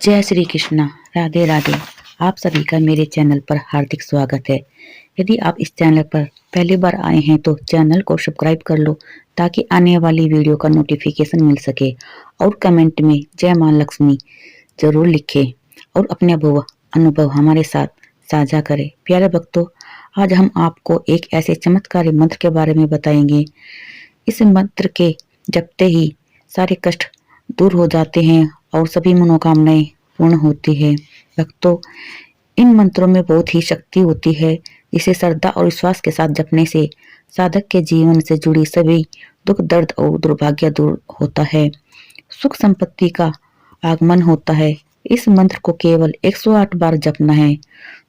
जय श्री कृष्णा, राधे राधे। आप सभी का मेरे चैनल पर हार्दिक स्वागत है। यदि आप इस चैनल पर पहली बार आए हैं तो चैनल को सब्सक्राइब कर लो ताकि आने वाली वीडियो का नोटिफिकेशन मिल सके और कमेंट में जय मां लक्ष्मी जरूर लिखें और अपने अनुभव हमारे साथ साझा करें। प्यारे भक्तों, आज हम आपको एक ऐसे चमत्कारी मंत्र के बारे में बताएंगे। इस मंत्र के जपते ही सारे कष्ट दूर हो जाते हैं और सभी मनोकामनाएं पूर्ण होती है। भक्तों, इन मंत्रों में बहुत ही शक्ति होती है, जिसे श्रद्धा और विश्वास के साथ जपने से साधक के जीवन से जुड़ी सभी दुख, दर्द और दुर्भाग्य दूर होता है। सुख संपत्ति का आगमन होता है। इस मंत्र को केवल 108 बार जपना है।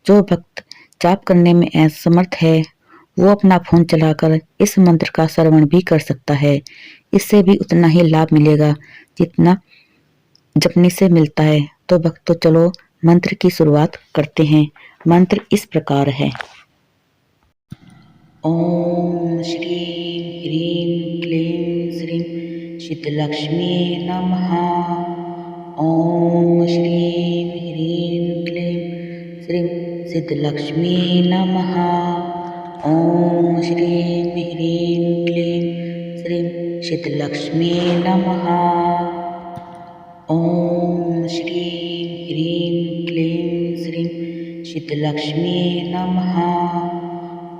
जो भक्त जाप करने में असमर्थ है वो अपना फोन चलाकर इस मंत्र का श्रवण भी कर सकता है। इससे भी उतना ही लाभ मिलेगा जितना जपने से मिलता है। तो भक्तों, चलो मंत्र की शुरुआत करते हैं। मंत्र इस प्रकार है। ओम श्री ह्रीं क्लीं श्रीं शीतलक्ष्मी नमः। ओम श्री ह्रीं क्लीं श्रीं शीतलक्ष्मी नमः। ओम श्री ह्रीं क्लीं श्रीं शीतलक्ष्मी नमः। ओम श्री ह्रीं क्लीं श्रीं शीतलक्ष्मी नमः।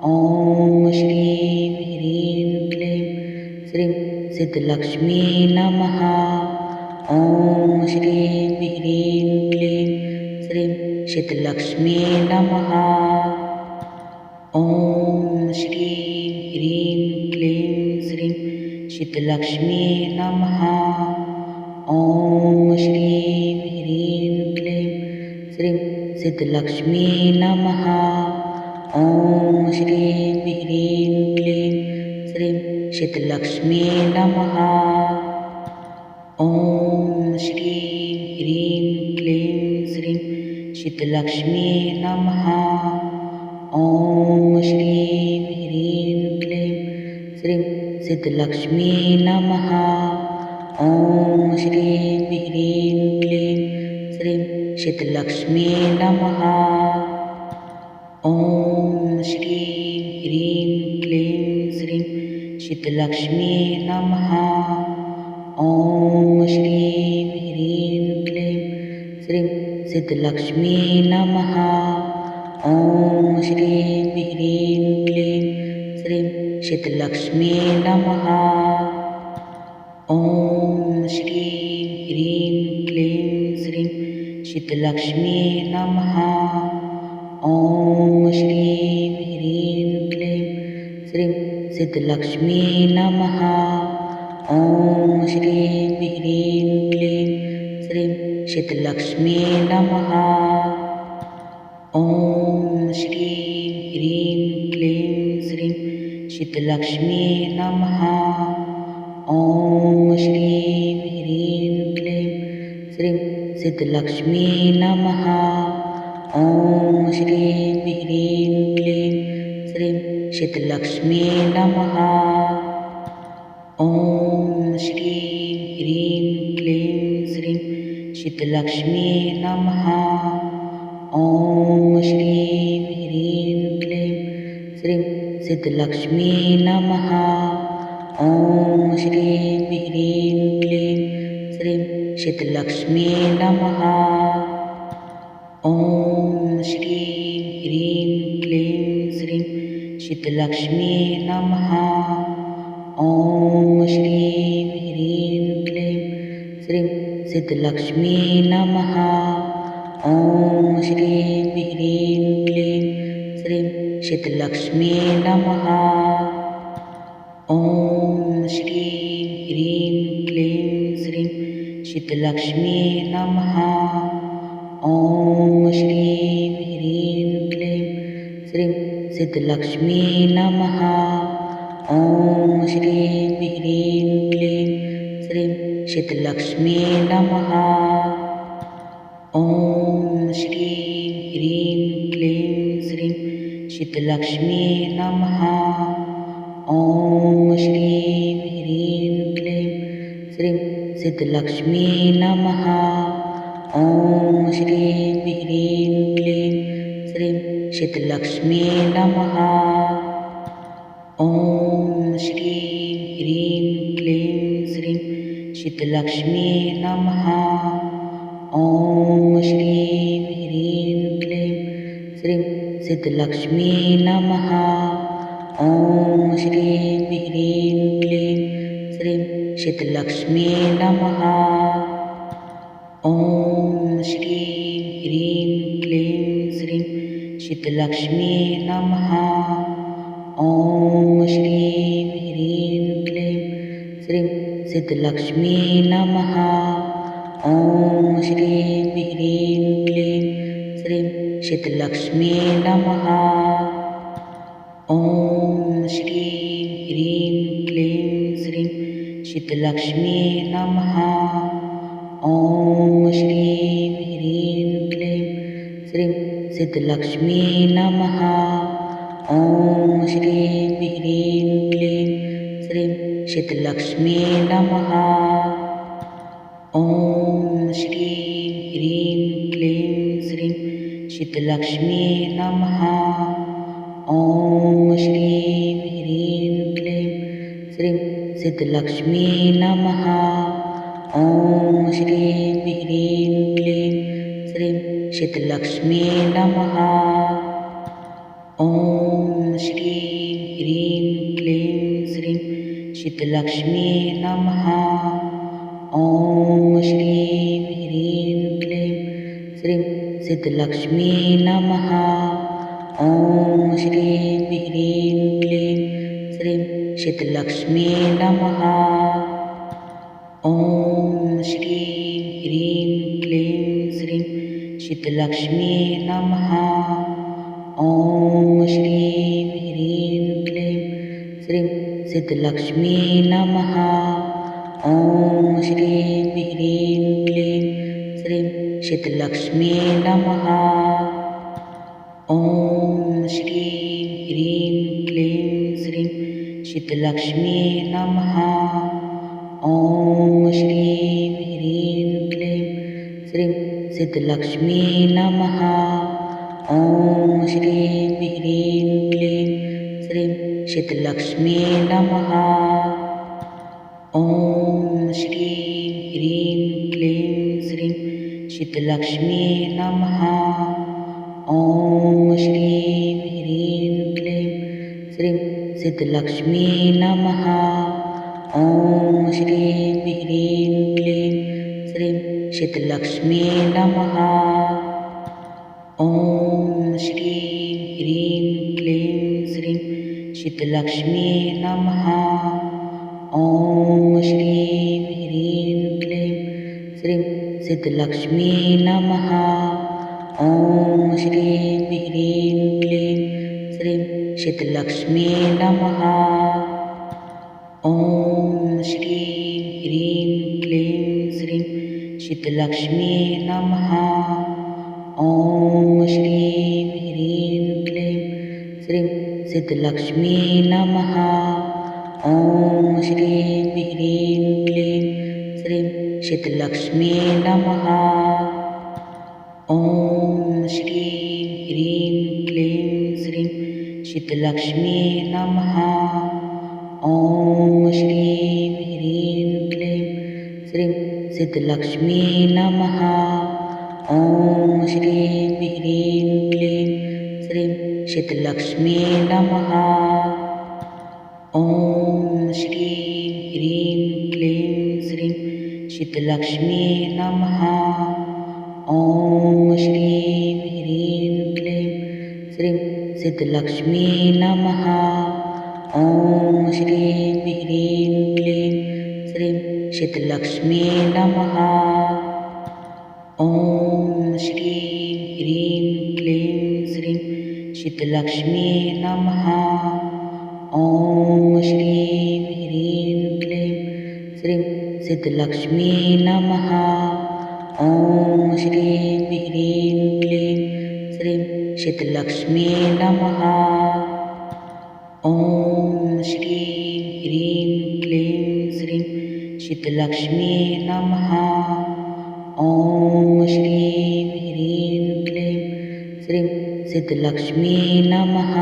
ओम श्री ह्रीं क्लीं श्रीं शीतलक्ष्मी नमः। ओम श्री ह्रीं क्लीं श्रीं शीतलक्ष्मी नमः। ओम श्री ह्रीं क्लीं श्रीं शीतलक्ष्मी नमः। ओम श्री ह्रीं क्लीं श्रीं शीतलक्ष्मी नमः। ओम श्री ह्रीं क्लीं श्रीं शीतलक्ष्मी नमः। ओम श्री ह्रीं क्लीं श्रीं शीतलक्ष्मी नमः। ओम श्री ह्रीं क्लीं श्रीं शीतलक्ष्मी नमः। ओम श्री ह्रीं क्लीं श्रीं शीतलक्ष्मी नमः। ओम श्री ह्रीं क्लीं श्रीं शीतलक्ष्मी नमः। ओम श्री ह्रीं क्लीं श्रीं शीतलक्ष्मी नमः। ओम श्री ह्रीं क्लीं श्रीं शीतलक्ष्मी नमः। ओम श्री ह्रीं क्लीं श्रीं शीतलक्ष्मी नमः। ओम श्री ह्रीं क्लीं श्रीं शीतलक्ष्मी नमः। ओम श्री ह्रीं क्लीं श्रीं शीतलक्ष्मी नमः। ओम श्री ह्रीं क्लीं श्रीं शीतलक्ष्मी नमः। ओम श्री ह्रीं क्लीं श्रीं शीतलक्ष्मी नमः। ओम श्री ह्रीं क्लीं श्रीं शीतलक्ष्मी नमः। ओम श्री ह्रीं क्लीं श्रीं शीतलक्ष्मी नमः। ओम श्री ह्रीं क्लीं श्रीं शीतलक्ष्मी नमः। ओम श्री ह्रीं क्लीं श्रीं शीतलक्ष्मी नमः। ओम श्री ह्रीं क्लीं श्रीं शीतलक्ष्मी नमः। ओम श्री ह्रीं क्लीं श्रीं शीतलक्ष्मी नमः। ओम श्री ह्रीं क्लीं श्रीं शीतलक्ष्मी नमः। ओम श्री ह्रीं क्लीं श्रीं शीतलक्ष्मी नमः। ओम श्री ह्रीं क्लीं श्रीं शीतलक्ष्मी नमः। ओम श्री ह्रीं क्लीं श्रीं शीतलक्ष्मी नमः। ओम श्री ह्रीं क्लीं श्रीं शीतलक्ष्मी नमः। ओम श्री ह्रीं क्लीं श्रीं शीतलक्ष्मी नमः। ॐ श्रीं ह्रीं क्लीं श्रीं शीतलक्ष्मी नमः। ॐ श्रीं ह्रीं क्लीं श्रीं शीतलक्ष्मी नमः। ॐ श्रीं ह्रीं क्लीं श्रीं शीतलक्ष्मी नमः। ॐ श्रीं ह्रीं क्लीं श्रीं शीतलक्ष्मी नमः। ॐ श्रीं ह्रीं क्लीं श्रीं शीतलक्ष्मी नमः। ॐ श्रीं ह्रीं क्लीं श्रीं शीतलक्ष्मी नमः। ॐ श्रीं ह्रीं क्लीं श्रीं शीतलक्ष्मी नमः। ॐ श्रीं ह्रीं क्लीं श्रीं शीतलक्ष्मी नमः। ॐ श्रीं ह्रीं क्लीं श्रीं शीतलक्ष्मी नमः। ॐ श्रीं ह्रीं क्लीं श्रीं शीतलक्ष्मी नमः। ॐ श्रीं ह्रीं क्लीं श्रीं शीतलक्ष्मी नमः। ॐ श्रीं ह्रीं क्लीं श्रीं शीतलक्ष्मी नमः। ॐ श्रीं ह्रीं क्लीं श्रीं शीतलक्ष्मी नमः। ॐ श्रीं ह्रीं क्लीं श्रीं शीतलक्ष्मी नमः। ॐ श्रीं ह्रीं क्लीं श्रीं शीतलक्ष्मी नमः। ॐ श्रीं ह्रीं क्लीं श्रीं शीतलक्ष्मी नमः। ॐ श्रीं ह्रीं क्लीं श्रीं शीतलक्ष्मी नमः। ॐ श्रीं ह्रीं क्लीं श्रीं शीतलक्ष्मी नमः। ॐ श्रीं ह्रीं क्लीं श्रीं शीतलक्ष्मी नमः। ॐ श्रीं ह्रीं क्लीं श्रीं शीतलक्ष्मी नमः। ॐ श्रीं ह्रीं क्लीं श्रीं शीतलक्ष्मी नमः। ॐ श्रीं ह्रीं क्लीं श्रीं शीतलक्ष्मी नमः। ॐ श्रीं ह्रीं क्लीं श्रीं शीतलक्ष्मी नमः। ॐ श्रीं ह्रीं क्लीं श्रीं शीतलक्ष्मी नमः। ॐ श्रीं ह्रीं क्लीं श्रीं शीतलक्ष्मी नमः। ॐ श्रीं ह्रीं क्लीं श्रीं शीतलक्ष्मी नमः। ॐ श्रीं ह्रीं क्लीं श्रीं शीतलक्ष्मी नमः। ॐ श्रीं ह्रीं क्लीं श्रीं शीतलक्ष्मी नमः। ॐ श्रीं ह्रीं क्लीं श्रीं शीतलक्ष्मी नमः। ॐ श्रीं ह्रीं क्लीं श्रीं शीतलक्ष्मी नमः। ॐ श्रीं ह्रीं क्लीं श्रीं शीतलक्ष्मी नमः। ॐ श्रीं ह्रीं क्लीं श्रीं शीतलक्ष्मी नमः। ॐ श्रीं ह्रीं क्लीं श्रीं शीतलक्ष्मी नमः। ॐ श्रीं ह्रीं क्लीं श्रीं शीतलक्ष्मी नमः। ॐ श्रीं ह्रीं क्लीं श्रीं शीतलक्ष्मी नमः। ॐ श्रीं ह्रीं क्लीं श्रीं शीतलक्ष्मी नमः। ॐ श्रीं ह्रीं क्लीं श्रीं शीतलक्ष्मी नमः। ॐ श्रीं ह्रीं क्लीं श्रीं शीतलक्ष्मी नमः। ॐ श्रीं ह्रीं क्लीं श्रीं शीतलक्ष्मी नमः। ॐ श्रीं ह्रीं क्लीं श्रीं शीतलक्ष्मी नमः। ॐ श्रीं ह्रीं क्लीं श्रीं शीतलक्ष्मी नमः। ॐ ॐ श्रीं ह्रीं क्लीं श्रीं सिद्धलक्ष्मी नमः।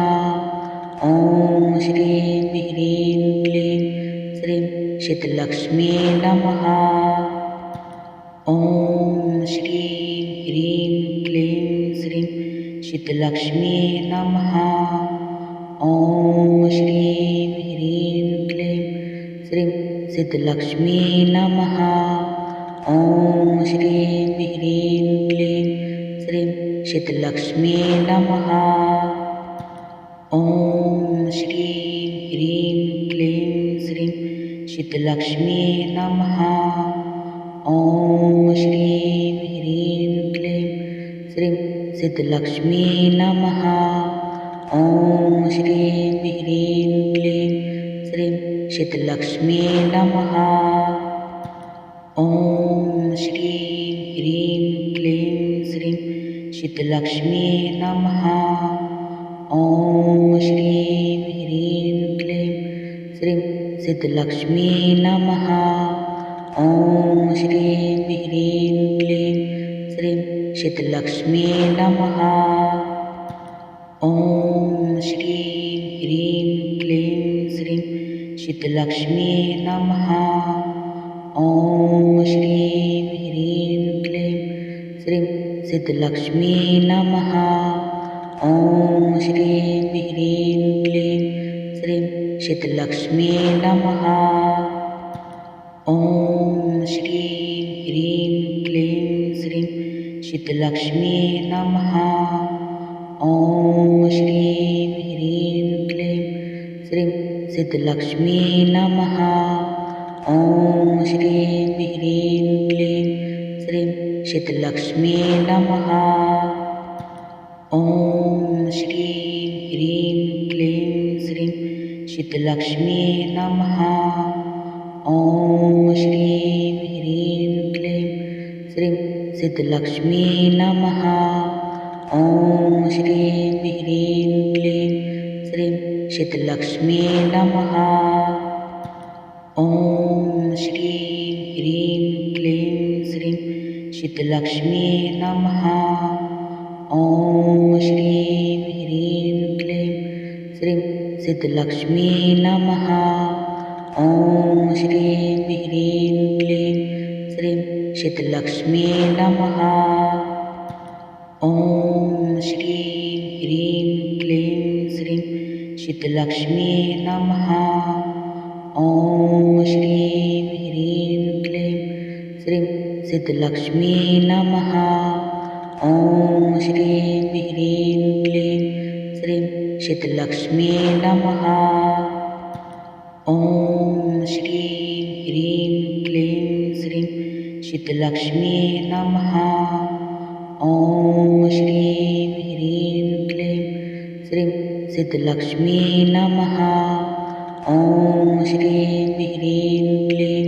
ॐ श्रीं ह्रीं क्लीं श्रीं सिद्धलक्ष्मी नमः। ॐ श्रीं ह्रीं क्लीं श्रीं सिद्धलक्ष्मी नमः। ॐ श्रीं ह्रीं क्लीं श्रीं सिद्धलक्ष्मी नमः। ॐ श्रीं ह्रीं क्लीं श्रीं सिद्धलक्ष्मी नमः। ॐ श्रीं ह्रीं क्लीं श्रीं सिद्धलक्ष्मी नमः। ॐ श्रीं ह्रीं क्लीं श्रीं सिद्धलक्ष्मी नमः। ॐ श्रीं ह्रीं क्लीं श्रीं सिद्धलक्ष्मी नमः। ॐ श्रीं ह्रीं क्लीं श्रीं सिद्धलक्ष्मी नमः। ॐ श्रीं ह्रीं क्लीं श्रीं सिद्धलक्ष्मी नमः। ॐ श्रीं ह्रीं क्लीं श्रीं सिद्धलक्ष्मी नमः। ॐ श्रीं ह्रीं क्लीं श्रीं सिद्धलक्ष्मी नमः। ॐ श्रीं ह्रीं क्लीं श्रीं सिद्धलक्ष्मी नमः। ॐ श्रीं ह्रीं क्लीं श्रीं सिद्धलक्ष्मी नमः। ॐ श्रीं ह्रीं क्लीं श्रीं सिद्धलक्ष्मी नमः। ॐ श्रीं ह्रीं क्लीं श्रीं सिद्धलक्ष्मी नमः। ॐ श्रीं ह्रीं क्लीं श्रीं सिद्धलक्ष्मी नमः। ॐ श्रीं ह्रीं क्लीं श्रीं सिद्धलक्ष्मी नमः। ॐ श्रीं ह्रीं क्लीं श्रीं सिद्धलक्ष्मी नमः। ॐ श्रीं ह्रीं क्लीं श्रीं सिद्धलक्ष्मी नमः। ॐ श्रीं ह्रीं क्लीं श्रीं सिद्धलक्ष्मी नमः। ॐ श्रीं ह्रीं क्लीं श्रीं सिद्धलक्ष्मी नमः। ॐ श्रीं ह्रीं क्लीं श्रीं सिद्धलक्ष्मी नमः। ॐ श्रीं ह्रीं क्लीं श्रीं सिद्धलक्ष्मी नमः। ॐ श्रीं ह्रीं क्लीं श्रीं सिद्धलक्ष्मी नमः। ॐ श्रीं ह्रीं क्लीं श्रीं सिद्धलक्ष्मी नमः। ॐ श्रीं ह्रीं क्लीं श्रीं सिद्धलक्ष्मी नमः। ॐ श्रीं ह्रीं क्लीं श्रीं सिद्धलक्ष्मी नमः। ॐ श्रीं ह्रीं क्लीं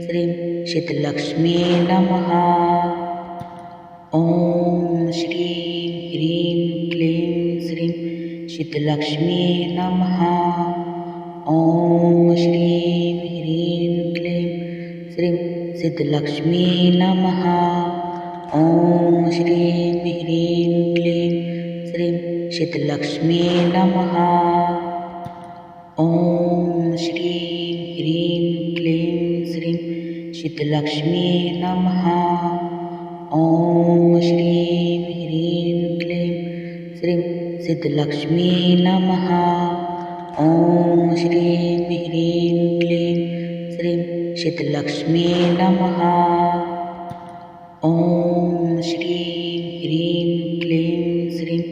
श्रीं सिद्धलक्ष्मी नमः। ॐ श्रीं ह्रीं क्लीं श्रीं सिद्धलक्ष्मी नमः। ॐ श्रीं ह्रीं क्लीं श्रीं सिद्धलक्ष्मी नमः। ॐ श्रीं ह्रीं क्लीं श्रीं सिद्धलक्ष्मी नमः। ॐ श्रीं ह्रीं क्लीं श्रीं सिद्धलक्ष्मी नमः। ॐ श्रीं ह्रीं क्लीं श्रीं सिद्धलक्ष्मी नमः। ॐ श्रीं ह्रीं क्लीं श्रीं सिद्धलक्ष्मी नमः। ॐ श्रीं ह्रीं क्लीं श्रीं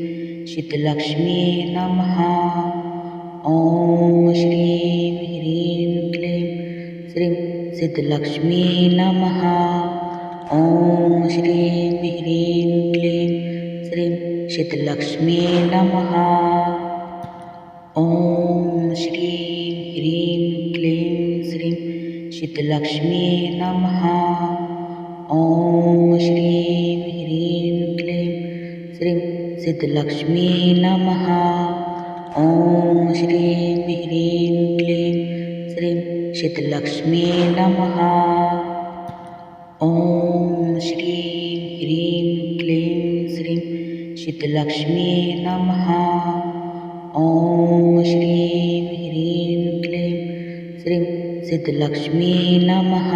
सिद्धलक्ष्मी नमः। ॐ श्रीं ह्रीं क्लीं श्रीं सिद्धलक्ष्मी नमः। ॐ श्रीं ह्रीं क्लीं श्रीं सिद्धलक्ष्मी नमः। ॐ श्रीं ह्रीं क्लीं श्रीं सिद्धलक्ष्मी नमः। ॐ श्रीं ह्रीं क्लीं श्रीं सिद्धलक्ष्मी नमः। ॐ श्रीं ह्रीं क्लीं श्रीं सिद्धलक्ष्मी नमः। ॐ श्रीं ह्रीं क्लीं श्रीं शीतलक्ष्मी नमः। ॐ श्रीं ह्रीं क्लीं श्रीं शीतलक्ष्मी नमः।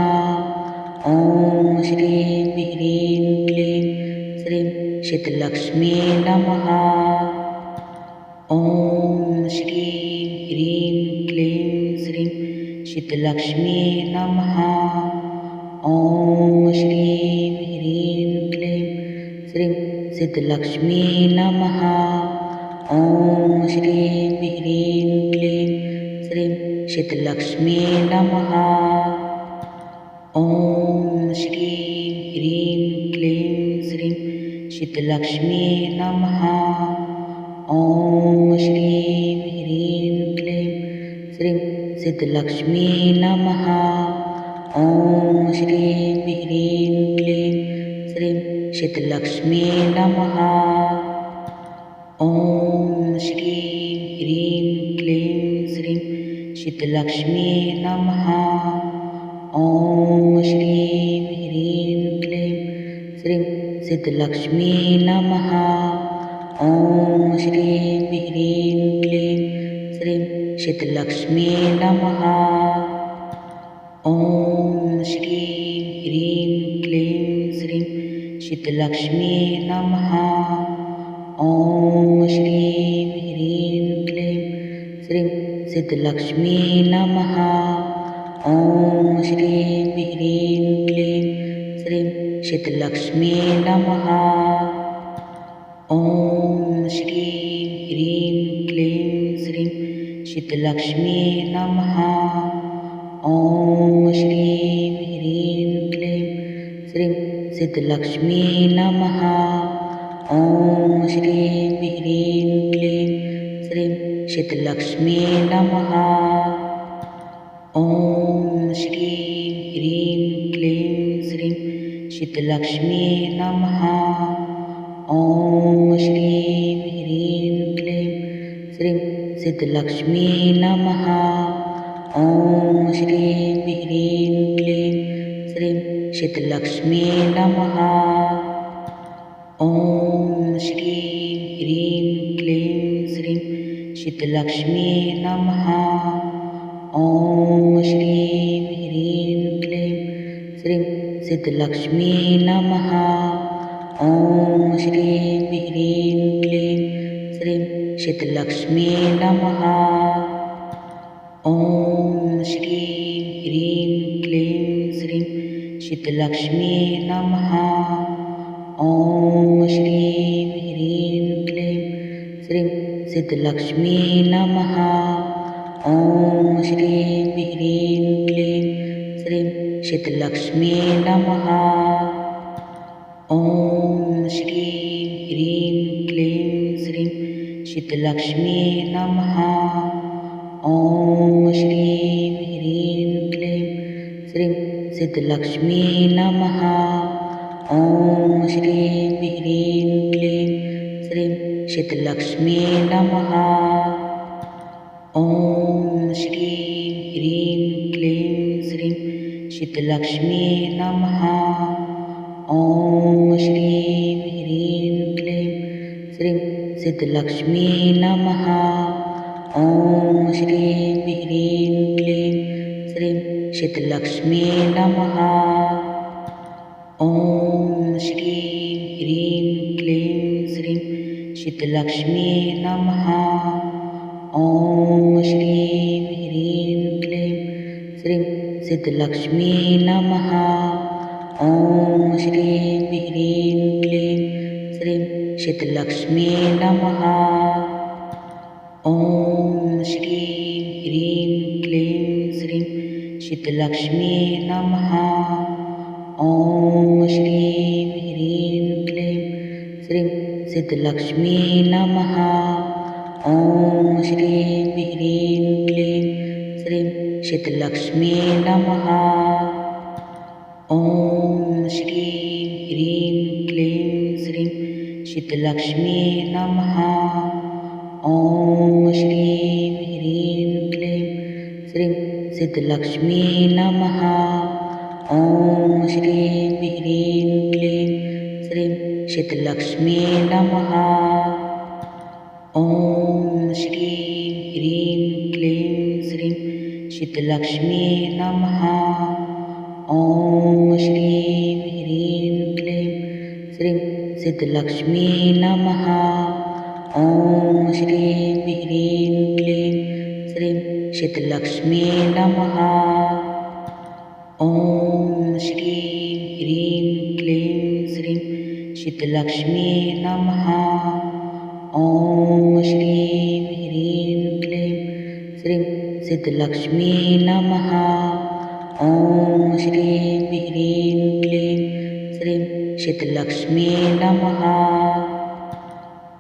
ॐ श्रीं ह्रीं क्लीं श्रीं शीतलक्ष्मी नमः। ॐ श्रीं ह्रीं क्लीं श्रीं शीतलक्ष्मी नमः। ॐ श्रीं ह्रीं क्लीं श्रीं शीतलक्ष्मी नमः। ॐ श्रीं ह्रीं क्लीं श्रीं शीतलक्ष्मी नमः। ॐ श्रीं ह्रीं क्लीं श्रीं शीतलक्ष्मी नमः। ॐ श्रीं ह्रीं क्लीं श्रीं शीतलक्ष्मी नमः। ॐ श्रीं ह्रीं क्लीं श्रीं शीतलक्ष्मी नमः। ॐ श्रीं ह्रीं क्लीं श्रीं शीतलक्ष्मी नमः। ॐ श्रीं ह्रीं क्लीं श्रीं शीतलक्ष्मी नमः। ॐ श्रीं ह्रीं क्लीं श्रीं शीतलक्ष्मी नमः। ॐ श्रीं ह्रीं क्लीं श्रीं शीतलक्ष्मी नमः। ॐ श्रीं ह्रीं क्लीं श्रीं शीतलक्ष्मी नमः। ॐ श्रीं ह्रीं क्लीं श्रीं शीतलक्ष्मी नमः। ॐ श्रीं ह्रीं क्लीं श्रीं शीतलक्ष्मी नमः। ॐ श्रीं ह्रीं क्लीं श्रीं शीतलक्ष्मी नमः। ॐ श्रीं ह्रीं क्लीं श्रीं शीतलक्ष्मी नमः। ॐ श्रीं ह्रीं क्लीं श्रीं शीतलक्ष्मी नमः। ॐ श्रीं ह्रीं क्लीं श्रीं शीतलक्ष्मी नमः। ॐ श्रीं ह्रीं क्लीं श्रीं शीतलक्ष्मी नमः। ॐ श्रीं ह्रीं क्लीं श्रीं शीतलक्ष्मी नमः। ॐ श्रीं ह्रीं क्लीं श्रीं शीतलक्ष्मी नमः। ॐ श्रीं ह्रीं क्लीं श्रीं शीतलक्ष्मी नमः। ॐ श्रीं ह्रीं क्लीं श्रीं शीतलक्ष्मी नमः। ॐ श्रीं ह्रीं क्लीं श्रीं शीतलक्ष्मी नमः। ॐ श्रीं ह्रीं क्लीं श्रीं शीतलक्ष्मी नमः। ॐ श्रीं ह्रीं क्लीं श्रीं शीतलक्ष्मी नमः। ॐ श्रीं ह्रीं क्लीं श्रीं शीतलक्ष्मी नमः। ॐ श्रीं ह्रीं क्लीं श्रीं शीतलक्ष्मी नमः। ॐ श्रीं ह्रीं क्लीं श्रीं शीतलक्ष्मी नमः। ॐ श्रीं ह्रीं क्लीं श्रीं शीतलक्ष्मी नमः। ॐ श्रीं ह्रीं क्लीं श्रीं शीतलक्ष्मी नमः। ॐ श्रीं ह्रीं क्लीं श्रीं शीतलक्ष्मी नमः। ॐ श्रीं ह्रीं क्लीं श्रीं शीतलक्ष्मी नमः। ॐ श्रीं ह्रीं क्लीं श्रीं शीतलक्ष्मी नमः। ॐ श्रीं ह्रीं क्लीं श्रीं शीतलक्ष्मी नमः। ॐ श्रीं ह्रीं क्लीं श्रीं शीतलक्ष्मी नमः। ॐ श्रीं ह्रीं क्लीं श्रीं शीतलक्ष्मी नमः। ॐ श्रीं ह्रीं क्लीं श्रीं शीतलक्ष्मी नमः। ॐ श्रीं ह्रीं क्लीं श्रीं शीतलक्ष्मी नमः। ॐ श्रीं ह्रीं क्लीं श्रीं शीतलक्ष्मी नमः। ॐ श्रीं ह्रीं क्लीं श्रीं शीतलक्ष्मी नमः। ॐ श्रीं ह्रीं क्लीं श्रीं शीतलक्ष्मी नमः। ॐ श्रीं ह्रीं क्लीं श्रीं शीतलक्ष्मी नमः। ॐ श्रीं ह्रीं क्लीं श्रीं शीतलक्ष्मी नमः। ॐ श्रीं ह्रीं क्लीं श्रीं शीतलक्ष्मी नमः। ॐ श्रीं ह्रीं क्लीं श्रीं शीतलक्ष्मी नमः।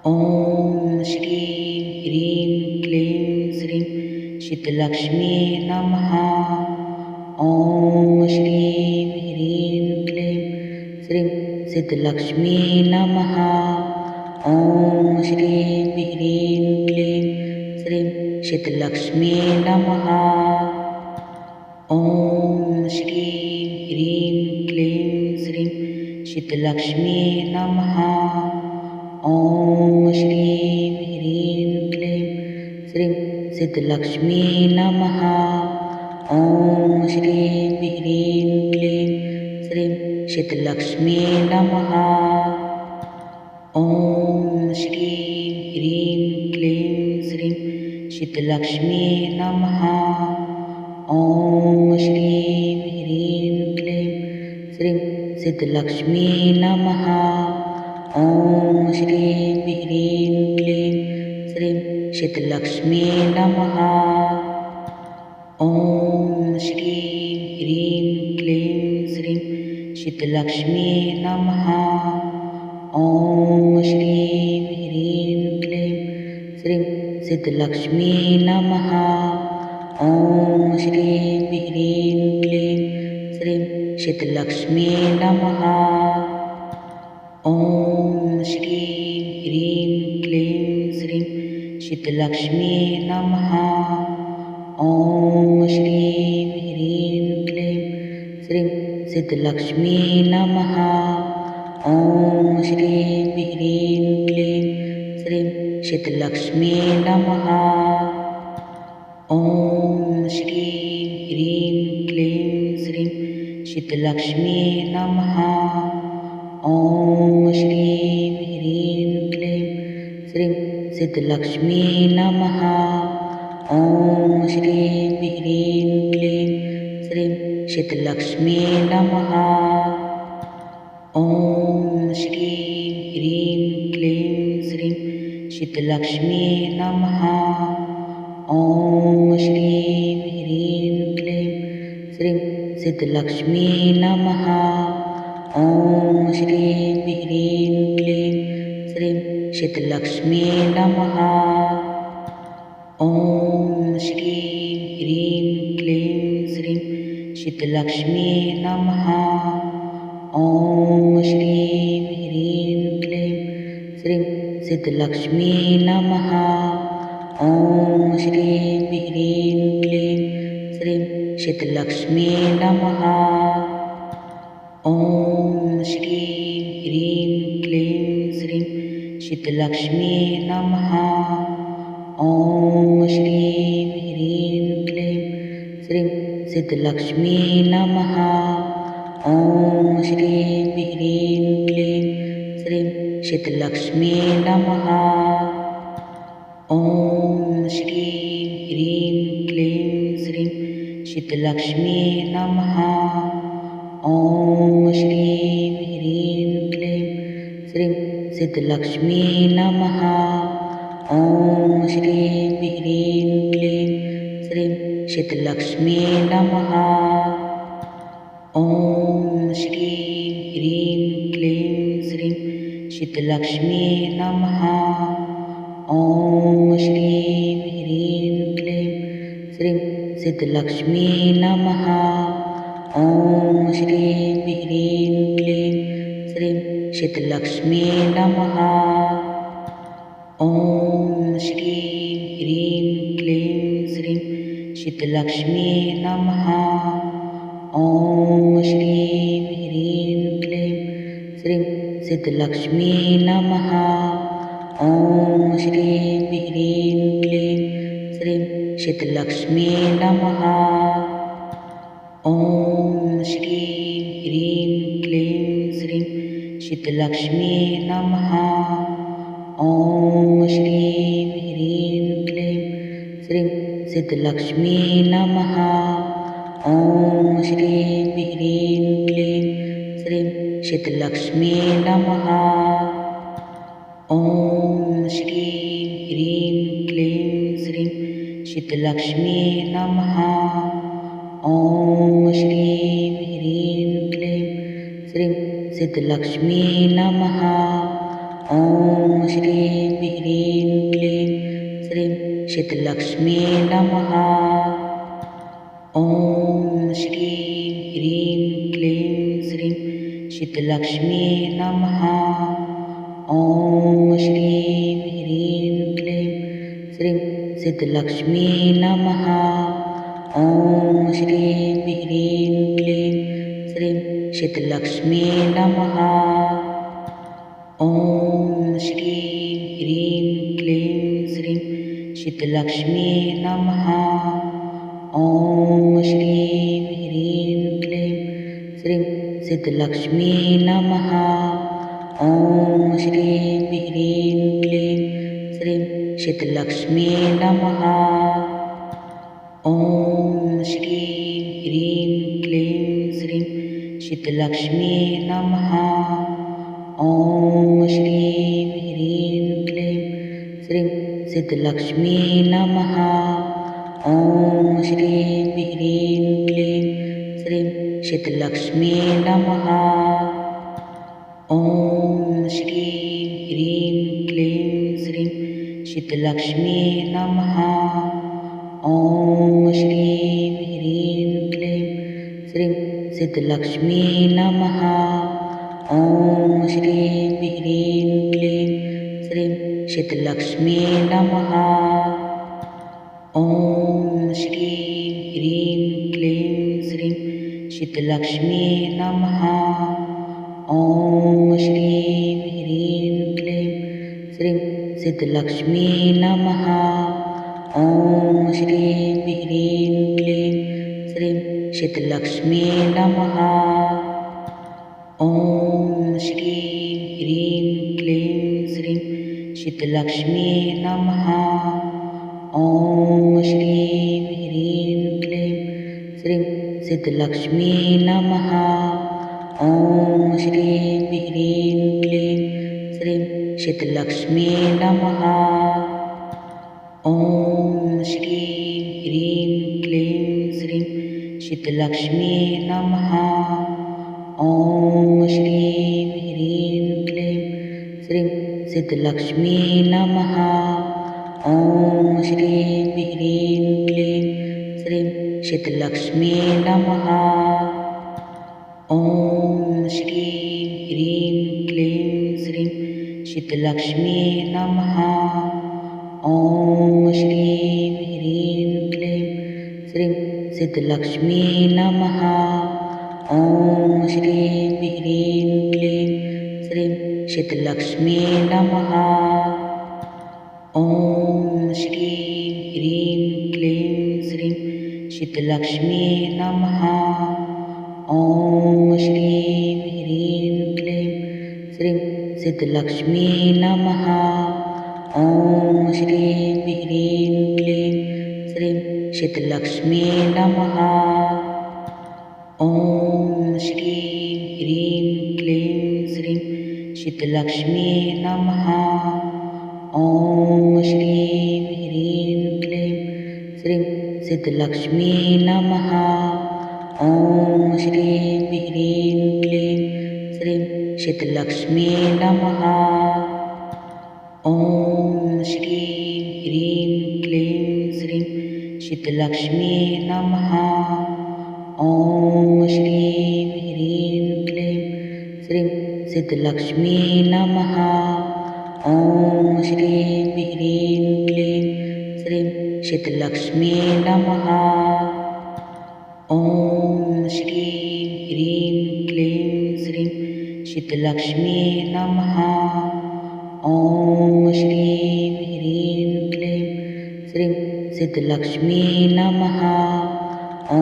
ॐ श्रीं ह्रीं क्लीं श्रीं शीतलक्ष्मी नमः। ॐ श्रीं ह्रीं क्लीं श्रीं शीतलक्ष्मी नमः। ॐ श्रीं ह्रीं क्लीं श्रीं शीतलक्ष्मी नमः। ॐ श्रीं ह्रीं क्लीं श्रीं शीतलक्ष्मी नमः। ॐ श्रीं ह्रीं क्लीं श्रीं शीतलक्ष्मी नमः। ॐ श्रीं ह्रीं क्लीं श्रीं शीतलक्ष्मी नमः। ॐ श्रीं ह्रीं क्लीं श्रीं शीतलक्ष्मी नमः। ॐ श्रीं ह्रीं क्लीं श्रीं शीतलक्ष्मी नमः। ॐ श्रीं ह्रीं क्लीं श्रीं शीतलक्ष्मी नमः। ॐ श्रीं ह्रीं क्लीं श्रीं शीतलक्ष्मी नमः। ॐ श्रीं ह्रीं क्लीं श्रीं शीतलक्ष्मी नमः। ॐ श्रीं ह्रीं क्लीं श्रीं शीतलक्ष्मी नमः। ॐ श्रीं ह्रीं क्लीं श्रीं शीतलक्ष्मी नमः। ॐ श्रीं ह्रीं क्लीं श्रीं शीतलक्ष्मी नमः। ॐ श्रीं ह्रीं क्लीं श्रीं शीतलक्ष्मी नमः। ॐ श्रीं ह्रीं क्लीं श्रीं शीतलक्ष्मी नमः। ॐ श्रीं ह्रीं क्लीं श्रीं शीतलक्ष्मी नमः। ॐ श्रीं ह्रीं क्लीं श्रीं शीतलक्ष्मी नमः। ॐ श्रीं ह्रीं क्लीं श्रीं शीतलक्ष्मी नमः। ॐ श्रीं ह्रीं क्लीं श्रीं शीतलक्ष्मी नमः। ॐ श्रीं ह्रीं क्लीं श्रीं शीतलक्ष्मी नमः। ॐ श्रीं ह्रीं क्लीं श्रीं शीतलक्ष्मी नमः। ॐ श्रीं ह्रीं क्लीं श्रीं शीतलक्ष्मी नमः। ॐ श्रीं ह्रीं क्लीं श्रीं शीतलक्ष्मी नमः। ॐ श्रीं ह्रीं क्लीं श्रीं शीतलक्ष्मी नमः। ॐ श्रीं ह्रीं क्लीं श्रीं शीतलक्ष्मी नमः। ॐ श्रीं ह्रीं क्लीं श्रीं शीतलक्ष्मी नमः। ॐ श्रीं ह्रीं क्लीं श्रीं शीतलक्ष्मी नमः। ॐ श्रीं ह्रीं क्लीं श्रीं शीतलक्ष्मी नमः। ॐ श्रीं ह्रीं क्लीं श्रीं शीतलक्ष्मी नमः। ॐ श्रीं ह्रीं क्लीं श्रीं शीतलक्ष्मी नमः। ॐ श्रीं ह्रीं क्लीं श्रीं शीतलक्ष्मी नमः। ॐ श्रीं ह्रीं क्लीं श्रीं शीतलक्ष्मी नमः। ॐ श्रीं ह्रीं क्लीं श्रीं शीतलक्ष्मी नमः। ॐ श्रीं ह्रीं क्लीं श्रीं सिद्धलक्ष्मी नमः। ॐ श्रीं ह्रीं क्लीं श्रीं सिद्धलक्ष्मी नमः। ॐ श्रीं ह्रीं क्लीं श्रीं सिद्धलक्ष्मी नमः। ॐ श्रीं ह्रीं क्लीं श्रीं सिद्धलक्ष्मी नमः। ॐ श्रीं ह्रीं क्लीं श्रीं सिद्धलक्ष्मी नमः। ॐ श्रीं ह्रीं क्लीं श्रीं सिद्धलक्ष्मी नमः। ॐ श्रीं ह्रीं क्लीं श्रीं सिद्धलक्ष्मी नमः। ॐ श्रीं ह्रीं क्लीं श्रीं सिद्धलक्ष्मी नमः। ॐ श्रीं ह्रीं क्लीं श्रीं सिद्धलक्ष्मी नमः। ॐ श्रीं ह्रीं क्लीं श्रीं सिद्धलक्ष्मी नमः। ॐ श्रीं ह्रीं क्लीं श्रीं सिद्धलक्ष्मी नमः। ॐ श्रीं ह्रीं क्लीं श्रीं सिद्धलक्ष्मी नमः। ॐ श्रीं ह्रीं क्लीं श्रीं सिद्धलक्ष्मी नमः। ॐ श्रीं ह्रीं क्लीं श्रीं सिद्धलक्ष्मी नमः। ॐ श्रीं ह्रीं क्लीं श्रीं सिद्धलक्ष्मी नमः। ॐ श्रीं ह्रीं क्लीं श्रीं सिद्धलक्ष्मी नमः। ॐ श्रीं ह्रीं क्लीं श्रीं सिद्धलक्ष्मी नमः। ॐ श्रीं ह्रीं क्लीं श्रीं सिद्धलक्ष्मी नमः। ॐ श्रीं ह्रीं क्लीं श्रीं सिद्धलक्ष्मी नमः। ॐ श्रीं ह्रीं क्लीं श्रीं सिद्धलक्ष्मी नमः। ॐ श्रीं ह्रीं क्लीं श्रीं सिद्धलक्ष्मी नमः। ॐ श्रीं ह्रीं क्लीं श्रीं सिद्धलक्ष्मी नमः। ॐ श्रीं ह्रीं क्लीं श्रीं सिद्धलक्ष्मी नमः। ॐ श्रीं ह्रीं क्लीं श्रीं सिद्धलक्ष्मी नमः। ॐ श्रीं ह्रीं क्लीं श्रीं सिद्धलक्ष्मी नमः। ॐ श्रीं ह्रीं क्लीं श्रीं सिद्धलक्ष्मी नमः। ॐ श्रीं ह्रीं क्लीं श्रीं सिद्धलक्ष्मी नमः। ॐ श्रीं ह्रीं क्लीं श्रीं सिद्धलक्ष्मी नमः। ॐ श्रीं ह्रीं क्लीं श्रीं सिद्धलक्ष्मी नमः। ॐ श्रीं ह्रीं क्लीं श्रीं सिद्धलक्ष्मी नमः। ॐ श्रीं ह्रीं क्लीं श्रीं सिद्धलक्ष्मी नमः। ॐ श्रीं ह्रीं क्लीं श्रीं सिद्धलक्ष्मी नमः। ॐ श्रीं ह्रीं क्लीं श्रीं सिद्धलक्ष्मी नमः। ॐ श्रीं ह्रीं क्लीं श्रीं सिद्धलक्ष्मी नमः। ॐ श्रीं ह्रीं क्लीं श्रीं सिद्धलक्ष्मी नमः। ॐ श्रीं ह्रीं क्लीं श्रीं सिद्धलक्ष्मी नमः। ॐ श्रीं ह्रीं क्लीं श्रीं सिद्धलक्ष्मी नमः। ॐ श्रीं ह्रीं क्लीं श्रीं सिद्धलक्ष्मी नमः। ॐ श्रीं ह्रीं क्लीं श्रीं सिद्धलक्ष्मी नमः। ॐ श्रीं ह्रीं क्लीं श्रीं सिद्धलक्ष्मी नमः। ॐ श्रीं ह्रीं क्लीं श्रीं सिद्धलक्ष्मी नमः। ॐ श्रीं ह्रीं क्लीं श्रीं सिद्धलक्ष्मी नमः। ॐ श्रीं ह्रीं क्लीं श्रीं सिद्धलक्ष्मी नमः। ॐ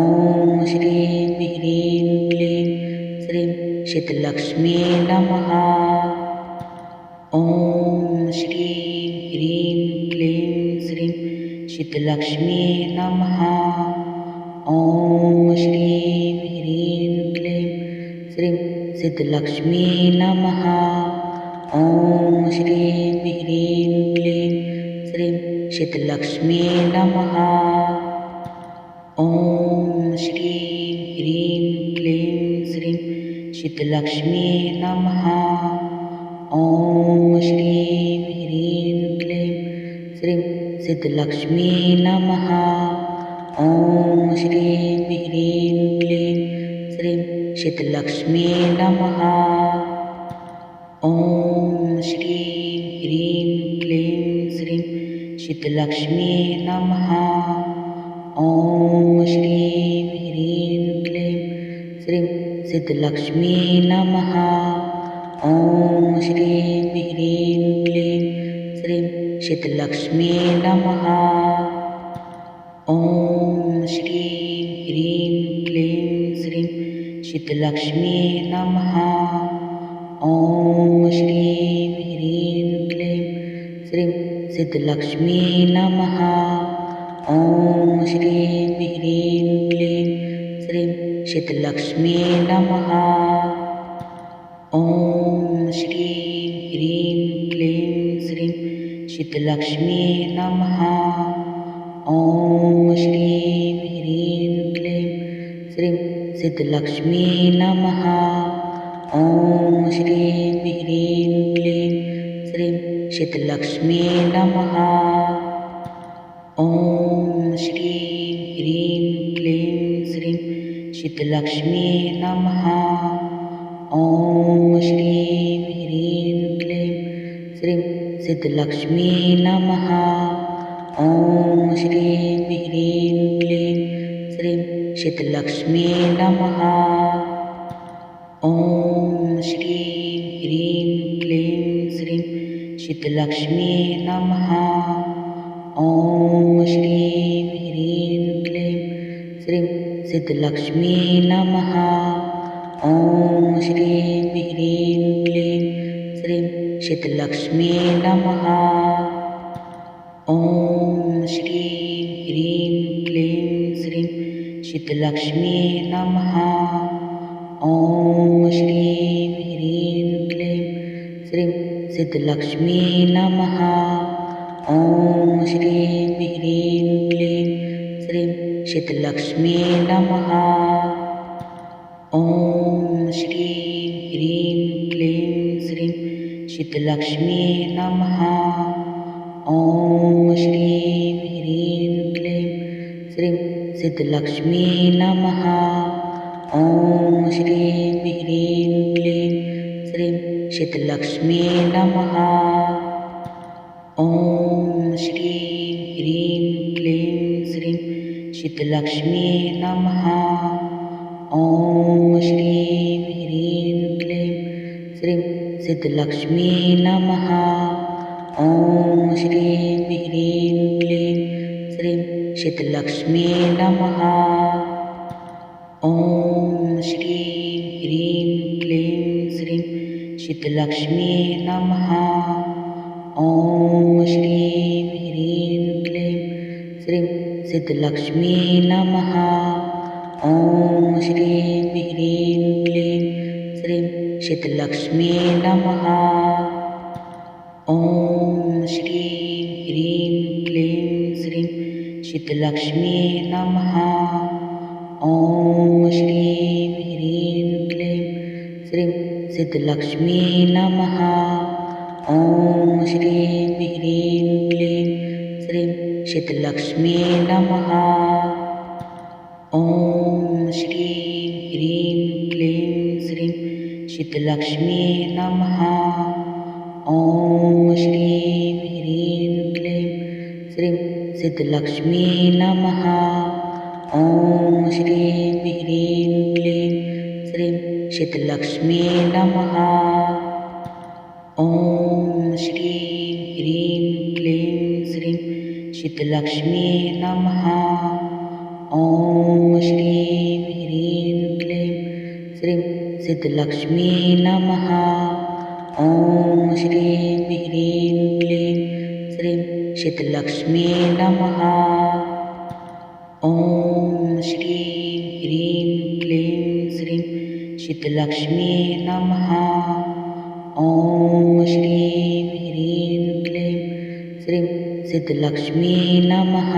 श्रीं ह्रीं क्लीं श्रीं सिद्धलक्ष्मी नमः। ॐ श्रीं ह्रीं क्लीं श्रीं सिद्धलक्ष्मी नमः। ॐ श्रीं ह्रीं क्लीं श्रीं सिद्धलक्ष्मी नमः। ॐ श्रीं ह्रीं क्लीं श्रीं सिद्धलक्ष्मी नमः। ॐ श्रीं ह्रीं क्लीं श्रीं सिद्धलक्ष्मी नमः। ॐ श्रीं ह्रीं क्लीं श्रीं सिद्धलक्ष्मी नमः। ॐ श्रीं ह्रीं क्लीं श्रीं सिद्धलक्ष्मी नमः। ॐ श्रीं ह्रीं क्लीं श्रीं सिद्धलक्ष्मी नमः। ॐ श्रीं ह्रीं क्लीं श्रीं सिद्धलक्ष्मी नमः। ॐ श्रीं ह्रीं क्लीं श्रीं सिद्धलक्ष्मी नमः। ॐ श्रीं ह्रीं क्लीं श्रीं सिद्धलक्ष्मी नमः। ॐ श्रीं ह्रीं क्लीं श्रीं सिद्धलक्ष्मी नमः। ॐ श्रीं ह्रीं क्लीं श्रीं सिद्धलक्ष्मी नमः। ॐ श्रीं ह्रीं क्लीं श्रीं सिद्धलक्ष्मी नमः। ॐ श्रीं ह्रीं क्लीं श्रीं सिद्धलक्ष्मी नमः। ॐ श्रीं ह्रीं क्लीं श्रीं सिद्धलक्ष्मी नमः। ॐ श्रीं ह्रीं क्लीं श्रीं सिद्धलक्ष्मी नमः। ॐ श्रीं ह्रीं क्लीं श्रीं सिद्धलक्ष्मी नमः। ॐ श्रीं ह्रीं क्लीं श्रीं सिद्धलक्ष्मी नमः। ॐ श्रीं ह्रीं क्लीं श्रीं सिद्धलक्ष्मी नमः। ॐ श्रीं ह्रीं क्लीं श्रीं सिद्धलक्ष्मी नमः। ॐ श्रीं ह्रीं क्लीं श्रीं सिद्धलक्ष्मी नमः। ॐ श्रीं ह्रीं क्लीं श्रीं सिद्धलक्ष्मी नमः। ॐ श्रीं ह्रीं क्लीं श्रीं सिद्धलक्ष्मी नमः। ॐ श्रीं ह्रीं क्लीं श्रीं सिद्धलक्ष्मी नमः। ॐ श्रीं ह्रीं क्लीं श्रीं सिद्धलक्ष्मी नमः। ॐ श्रीं ह्रीं क्लीं श्रीं सिद्धलक्ष्मी नमः। ॐ श्रीं ह्रीं क्लीं श्रीं सिद्धलक्ष्मी नमः। ॐ श्रीं ह्रीं क्लीं श्रीं सिद्धलक्ष्मी नमः। ॐ श्रीं ह्रीं क्लीं श्रीं सिद्धलक्ष्मी नमः। ॐ श्रीं ह्रीं क्लीं श्रीं सिद्धलक्ष्मी नमः। ॐ श्रीं ह्रीं क्लीं श्रीं सिद्धलक्ष्मी नमः। ॐ श्रीं ह्रीं क्लीं श्रीं सिद्धलक्ष्मी नमः। ॐ श्रीं ह्रीं क्लीं श्रीं सिद्धलक्ष्मी नमः। ॐ श्रीं ह्रीं क्लीं श्रीं सिद्धलक्ष्मी नमः। ॐ श्रीं ह्रीं क्लीं श्रीं सिद्धलक्ष्मी नमः। ॐ श्रीं ह्रीं क्लीं श्रीं सिद्धलक्ष्मी नमः। ॐ श्रीं ह्रीं क्लीं श्रीं सिद्धलक्ष्मी नमः। ॐ श्रीं ह्रीं क्लीं श्रीं सिद्धलक्ष्मी नमः। ॐ श्रीं ह्रीं क्लीं श्रीं शीतलक्ष्मी नमः। ॐ श्रीं ह्रीं क्लीं श्रीं शीतलक्ष्मी नमः। ॐ श्रीं ह्रीं क्लीं श्रीं शीतलक्ष्मी नमः। ॐ श्रीं ह्रीं क्लीं श्रीं शीतलक्ष्मी नमः। ॐ श्रीं ह्रीं क्लीं श्रीं शीतलक्ष्मी नमः। ॐ श्रीं ह्रीं क्लीं श्रीं शीतलक्ष्मी नमः।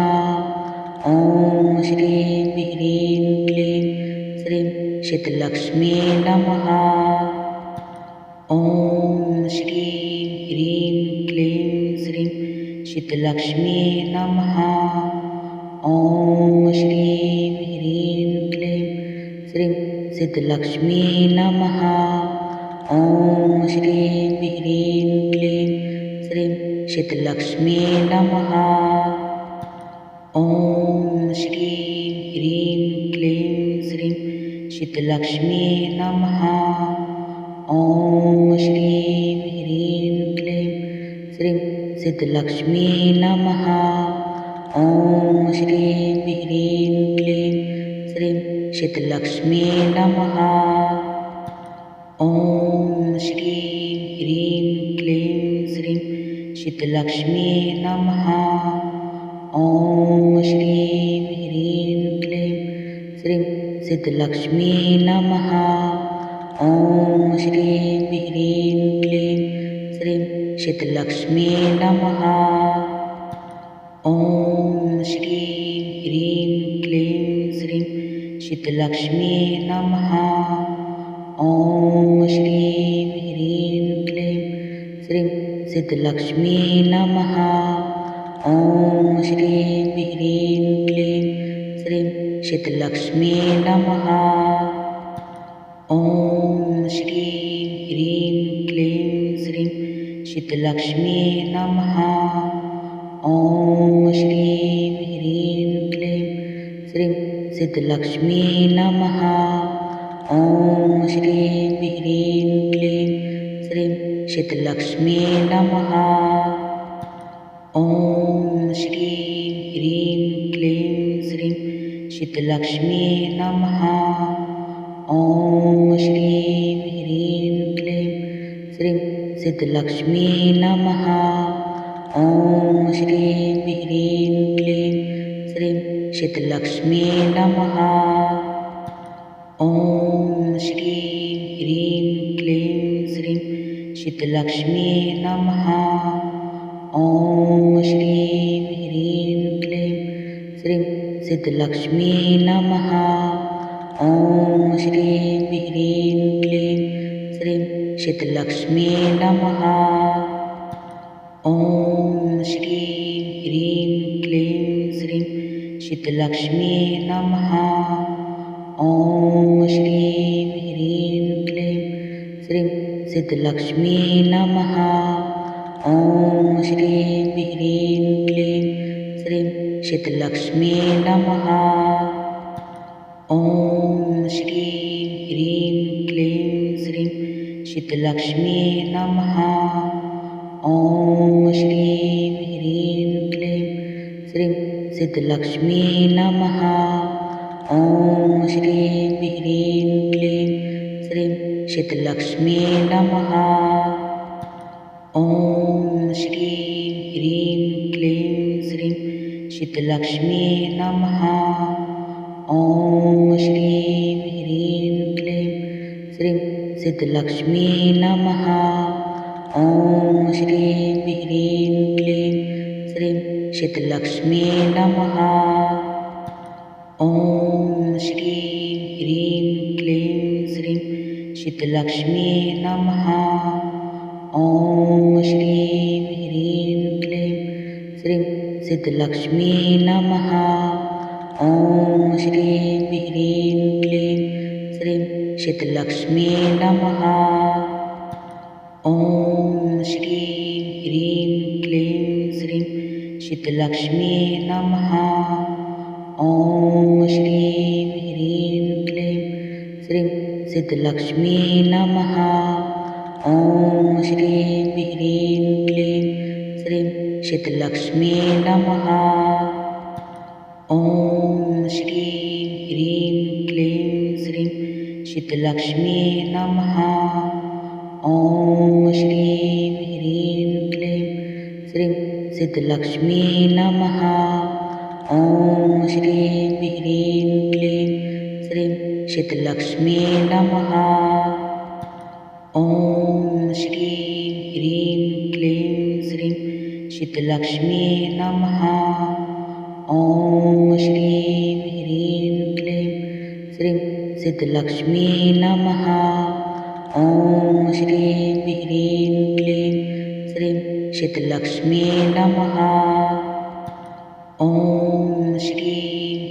ॐ श्रीं ह्रीं क्लीं श्रीं शीतलक्ष्मी नमः। ॐ श्रीं ह्रीं क्लीं श्रीं शीतलक्ष्मी नमः। ॐ श्रीं ह्रीं क्लीं श्रीं शीतलक्ष्मी नमः। ॐ श्रीं ह्रीं क्लीं श्रीं शीतलक्ष्मी नमः। ॐ श्रीं ह्रीं क्लीं श्रीं शीतलक्ष्मी नमः। ॐ श्रीं ह्रीं क्लीं श्रीं शीतलक्ष्मी नमः। ॐ श्रीं ह्रीं क्लीं श्रीं शीतलक्ष्मी नमः। ॐ श्रीं ह्रीं क्लीं श्रीं शीतलक्ष्मी नमः। ॐ श्रीं ह्रीं क्लीं श्रीं शीतलक्ष्मी नमः। ॐ श्रीं ह्रीं क्लीं श्रीं शीतलक्ष्मी नमः। ॐ श्रीं ह्रीं क्लीं श्रीं शीतलक्ष्मी नमः। ॐ श्रीं ह्रीं क्लीं श्रीं शीतलक्ष्मी नमः। ॐ श्रीं ह्रीं क्लीं श्रीं शीतलक्ष्मी नमः। ॐ श्रीं ह्रीं क्लीं श्रीं शीतलक्ष्मी नमः। ॐ श्रीं ह्रीं क्लीं श्रीं शीतलक्ष्मी नमः। ॐ श्रीं ह्रीं क्लीं श्रीं शीतलक्ष्मी नमः। ॐ श्रीं ह्रीं क्लीं श्रीं शीतलक्ष्मी नमः। ॐ श्रीं ह्रीं क्लीं श्रीं शीतलक्ष्मी नमः। ॐ श्रीं ह्रीं क्लीं श्रीं शीतलक्ष्मी नमः। ॐ श्रीं ह्रीं क्लीं श्रीं शीतलक्ष्मी नमः। ॐ श्रीं ह्रीं क्लीं श्रीं शीतलक्ष्मी नमः। ॐ श्रीं ह्रीं क्लीं श्रीं शीतलक्ष्मी नमः। ॐ श्रीं ह्रीं क्लीं श्रीं शीतलक्ष्मी नमः। ॐ श्रीं ह्रीं क्लीं श्रीं शीतलक्ष्मी नमः। ॐ श्रीं ह्रीं क्लीं श्रीं शीतलक्ष्मी नमः। ॐ श्रीं ह्रीं क्लीं श्रीं शीतलक्ष्मी नमः। ॐ श्रीं ह्रीं क्लीं श्रीं शीतलक्ष्मी नमः। ॐ श्रीं ह्रीं क्लीं श्रीं शीतलक्ष्मी नमः। ॐ श्रीं ह्रीं क्लीं श्रीं शीतलक्ष्मी नमः। ॐ श्रीं ह्रीं क्लीं श्रीं शीतलक्ष्मी नमः। ॐ श्रीं ह्रीं क्लीं श्रीं शीतलक्ष्मी नमः। ॐ श्रीं ह्रीं क्लीं श्रीं शीतलक्ष्मी नमः। ॐ श्रीं ह्रीं क्लीं श्रीं शीतलक्ष्मी नमः। ॐ श्रीं ह्रीं क्लीं श्रीं शीतलक्ष्मी नमः। ॐ श्रीं ह्रीं क्लीं श्रीं शीतलक्ष्मी नमः। ॐ श्रीं ह्रीं क्लीं श्रीं सिद्धलक्ष्मी नमः। ॐ श्रीं ह्रीं क्लीं श्रीं सिद्धलक्ष्मी नमः। ॐ श्रीं ह्रीं क्लीं श्रीं सिद्धलक्ष्मी नमः। ॐ श्रीं ह्रीं क्लीं श्रीं सिद्धलक्ष्मी नमः। ॐ श्रीं ह्रीं क्लीं श्रीं सिद्धलक्ष्मी नमः। ॐ श्रीं ह्रीं क्लीं श्रीं सिद्धलक्ष्मी नमः। ॐ श्रीं ह्रीं क्लीं श्रीं सिद्धलक्ष्मी नमः। ॐ श्रीं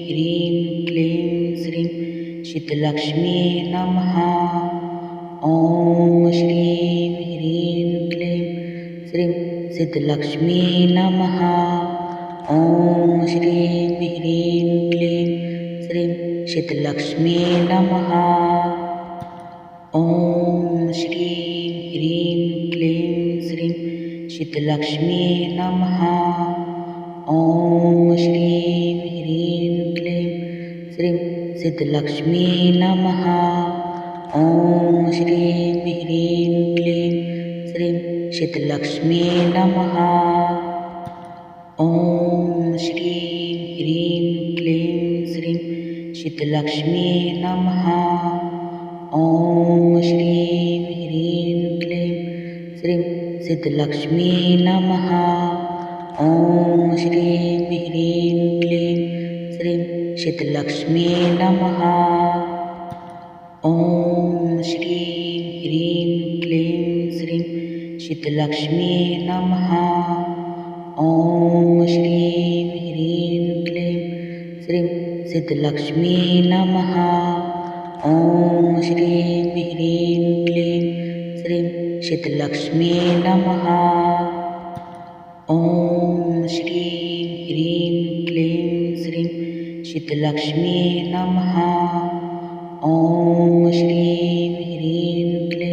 ह्रीं क्लीं श्रीं सिद्धलक्ष्मी नमः। ॐ श्रीं ह्रीं क्लीं श्रीं सिद्धलक्ष्मी नमः। ॐ श्रीं ह्रीं क्लीं श्रीं सिद्धलक्ष्मी नमः। ॐ श्रीं ह्रीं क्लीं श्रीं सिद्धलक्ष्मी नमः। ॐ श्रीं ह्रीं क्लीं श्रीं सिद्धलक्ष्मी नमः। ॐ श्रीं ह्रीं क्लीं श्रीं सिद्धलक्ष्मी नमः। ॐ श्रीं ह्रीं क्लीं श्रीं सिद्धलक्ष्मी नमः। ॐ श्रीं ह्रीं क्लीं श्रीं सिद्धलक्ष्मी नमः। ॐ श्रीं ह्रीं क्लीं श्रीं सिद्धलक्ष्मी नमः। ॐ श्रीं ह्रीं क्लीं श्रीं सिद्धलक्ष्मी नमः। ॐ श्रीं ह्रीं क्लीं श्रीं सिद्धलक्ष्मी नमः। ॐ श्रीं ह्रीं क्लीं श्रीं सिद्धलक्ष्मी नमः। ॐ श्रीं ह्रीं क्लीं श्रीं सिद्धलक्ष्मी नमः। ॐ श्रीं ह्रीं क्लीं श्रीं सिद्धलक्ष्मी नमः। ॐ श्रीं ह्रीं क्लीं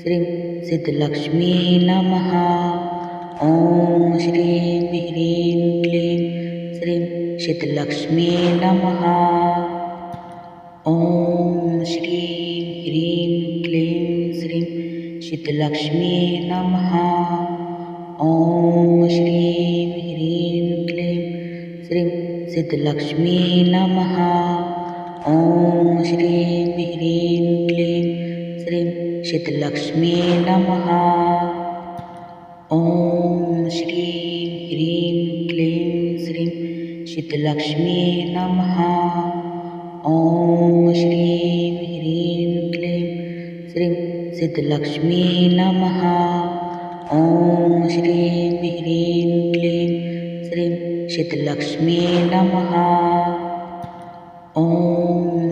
श्रीं सिद्धलक्ष्मी नमः। ॐ श्रीं ह्रीं क्लीं श्रीं सिद्धलक्ष्मी नमः। ॐ श्रीं ह्रीं क्लीं श्रीं सिद्धलक्ष्मी नमः। ॐ श्रीं ह्रीं क्लीं श्रीं सिद्धलक्ष्मी नमः। ॐ श्रीं ह्रीं क्लीं श्रीं सिद्धलक्ष्मी नमः। ॐ श्रीं ह्रीं क्लीं श्रीं सिद्धलक्ष्मी नमः। ॐ श्रीं ह्रीं क्लीं श्रीं सिद्धलक्ष्मी नमः। ॐ श्रीं ह्रीं क्लीं श्रीं सिद्धलक्ष्मी नमः। ॐ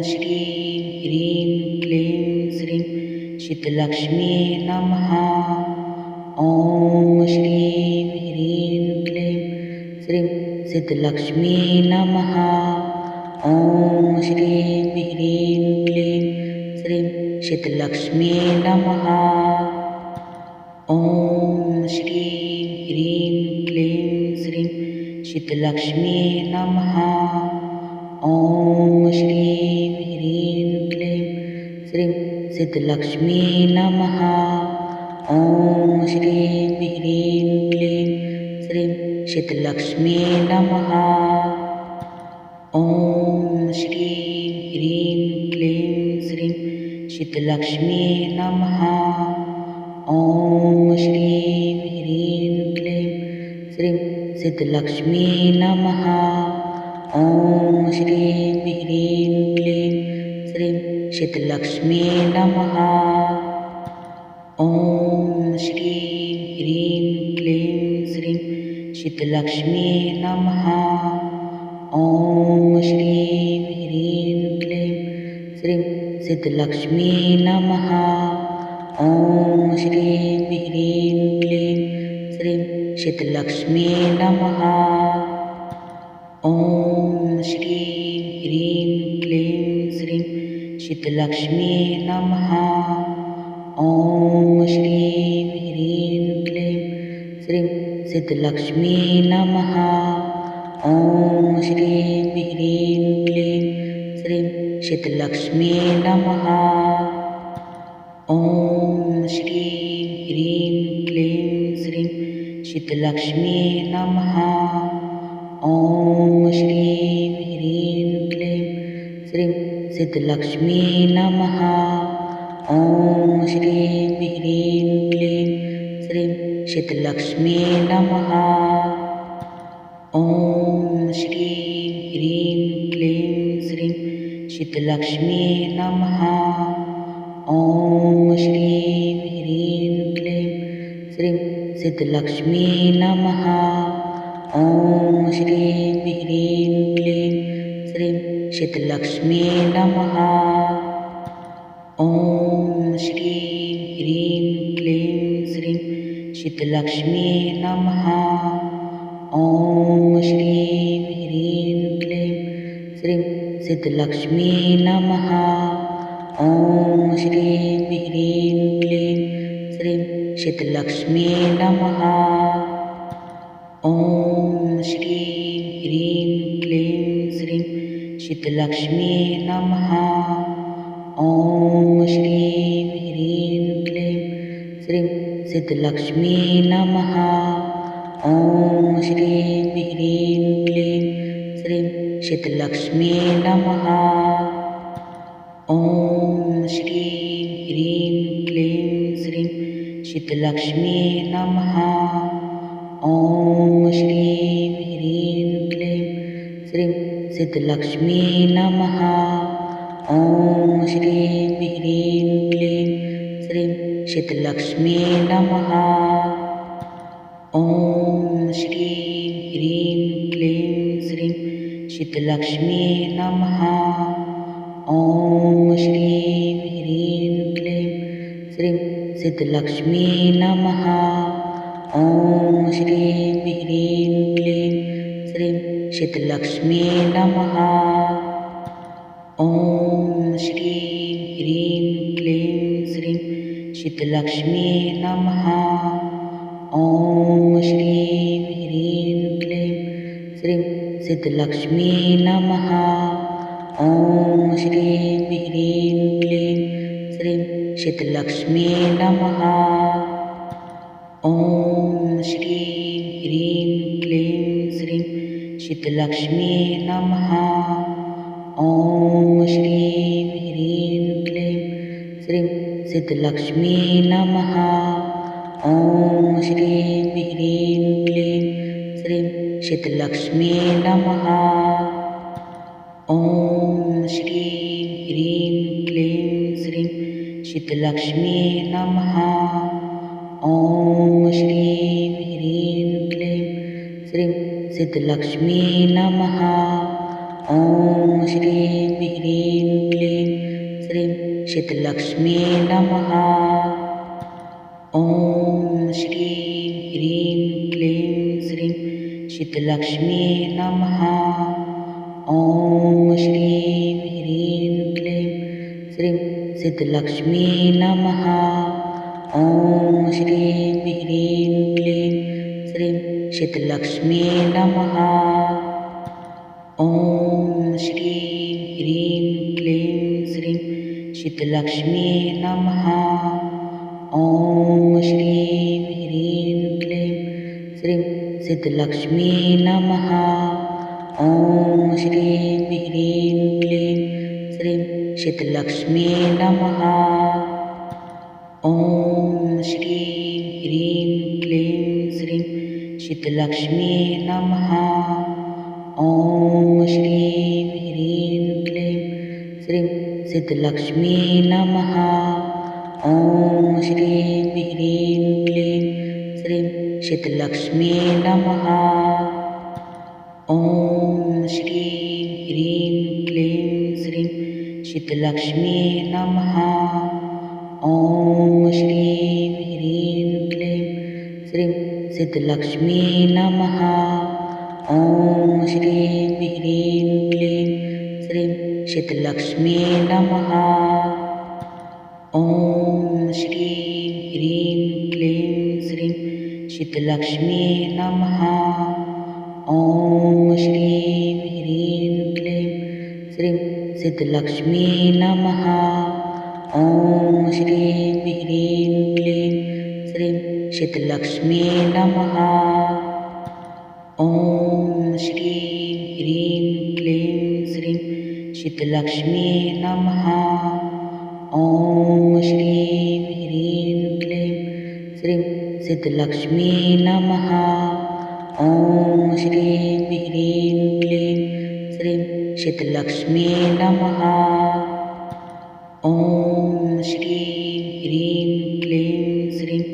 श्रीं ह्रीं क्लीं श्रीं सिद्धलक्ष्मी नमः। ॐ श्रीं ह्रीं क्लीं श्रीं सिद्धलक्ष्मी नमः। ॐ श्रीं ह्रीं क्लीं श्रीं सिद्धलक्ष्मी नमः। ॐ श्रीं ह्रीं क्लीं श्रीं सिद्धलक्ष्मी नमः। ॐ श्रीं ह्रीं क्लीं श्रीं सिद्धलक्ष्मी नमः। ॐ श्रीं ह्रीं क्लीं श्रीं सिद्धलक्ष्मी नमः। ॐ श्रीं ह्रीं क्लीं श्रीं सिद्धलक्ष्मी नमः। ॐ श्रीं ह्रीं क्लीं श्रीं सिद्धलक्ष्मी नमः। ॐ श्रीं ह्रीं क्लीं श्रीं सिद्धलक्ष्मी नमः। ॐ श्रीं ह्रीं क्लीं श्रीं सिद्धलक्ष्मी नमः। ॐ श्रीं ह्रीं क्लीं श्रीं सिद्धलक्ष्मी नमः। ॐ श्रीं ह्रीं क्लीं श्रीं सिद्धलक्ष्मी नमः। ॐ श्रीं ह्रीं क्लीं श्रीं सिद्धलक्ष्मी नमः। ॐ श्रीं ह्रीं क्लीं श्रीं सिद्धलक्ष्मी नमः। ॐ श्रीं ह्रीं क्लीं श्रीं सिद्धलक्ष्मी नमः। ॐ श्रीं ह्रीं क्लीं श्रीं सिद्धलक्ष्मी नमः। ॐ श्रीं ह्रीं क्लीं श्रीं सिद्धलक्ष्मी नमः। ॐ श्रीं ह्रीं क्लीं श्रीं सिद्धलक्ष्मी नमः। ॐ श्रीं ह्रीं क्लीं श्रीं सिद्धलक्ष्मी नमः। ॐ श्रीं ह्रीं क्लीं श्रीं सिद्धलक्ष्मी नमः। ॐ श्रीं ह्रीं क्लीं श्रीं सिद्धलक्ष्मी नमः। ॐ श्रीं ह्रीं क्लीं श्रीं सिद्धलक्ष्मी नमः। ॐ श्रीं ह्रीं क्लीं श्रीं सिद्धलक्ष्मी नमः। ॐ श्रीं ह्रीं क्लीं श्रीं सिद्धलक्ष्मी नमः। ॐ श्रीं ह्रीं क्लीं श्रीं सिद्धलक्ष्मी नमः। ॐ श्रीं ह्रीं क्लीं श्रीं सिद्धलक्ष्मी नमः। ॐ श्रीं ह्रीं क्लीं श्रीं सिद्धलक्ष्मी नमः। ॐ श्रीं ह्रीं क्लीं श्रीं सिद्धलक्ष्मी नमः। ॐ श्रीं ह्रीं क्लीं श्रीं सिद्धलक्ष्मी नमः। ॐ श्रीं ह्रीं क्लीं श्रीं सिद्धलक्ष्मी नमः। ॐ श्रीं ह्रीं क्लीं श्रीं सिद्धलक्ष्मी नमः। ॐ श्रीं ह्रीं क्लीं श्रीं सिद्धलक्ष्मी नमः। ॐ श्रीं ह्रीं क्लीं श्रीं सिद्धलक्ष्मी नमः। ॐ श्रीं ह्रीं क्लीं श्रीं सिद्धलक्ष्मी नमः। ॐ श्रीं ह्रीं क्लीं श्रीं सिद्धलक्ष्मी नमः। ॐ श्रीं ह्रीं क्लीं श्रीं सिद्धलक्ष्मी नमः। ॐ श्रीं ह्रीं क्लीं श्रीं सिद्धलक्ष्मी नमः। ॐ श्रीं ह्रीं क्लीं श्रीं सिद्धलक्ष्मी नमः। ॐ श्रीं ह्रीं क्लीं श्रीं सिद्धलक्ष्मी नमः। ॐ श्रीं ह्रीं क्लीं श्रीं सिद्धलक्ष्मी नमः। ॐ श्रीं ह्रीं क्लीं श्रीं सिद्धलक्ष्मी नमः। ॐ श्रीं ह्रीं क्लीं श्रीं सिद्धलक्ष्मी नमः। ॐ श्रीं ह्रीं क्लीं श्रीं सिद्धलक्ष्मी नमः। ॐ श्रीं ह्रीं क्लीं श्रीं सिद्धलक्ष्मी नमः। ॐ श्रीं ह्रीं क्लीं श्रीं सिद्धलक्ष्मी नमः। ॐ श्रीं ह्रीं क्लीं श्रीं सिद्धलक्ष्मी नमः। ॐ श्रीं ह्रीं क्लीं श्रीं सिद्धलक्ष्मी नमः। ॐ श्रीं ह्रीं क्लीं श्रीं सिद्धलक्ष्मी नमः। ॐ श्रीं ह्रीं क्लीं श्रीं सिद्धलक्ष्मी नमः। ॐ श्रीं ह्रीं क्लीं श्रीं सिद्धलक्ष्मी नमः। ॐ श्रीं ह्रीं क्लीं श्रीं सिद्धलक्ष्मी नमः। ॐ श्रीं ह्रीं क्लीं श्रीं सिद्धलक्ष्मी नमः। ॐ श्रीं ह्रीं क्लीं श्रीं सिद्धलक्ष्मी नमः। ॐ श्रीं ह्रीं क्लीं श्रीं शीतलक्ष्मी नमः। ॐ श्रीं ह्रीं क्लीं श्रीं शीतलक्ष्मी नमः। ॐ श्रीं ह्रीं क्लीं श्रीं शीतलक्ष्मी नमः। ॐ श्रीं ह्रीं क्लीं श्रीं शीतलक्ष्मी नमः। ॐ श्रीं ह्रीं क्लीं श्रीं शीतलक्ष्मी नमः। ॐ श्रीं ह्रीं क्लीं श्रीं शीतलक्ष्मी नमः। ॐ श्रीं ह्रीं क्लीं श्रीं शीतलक्ष्मी नमः। ॐ श्रीं ह्रीं क्लीं श्रीं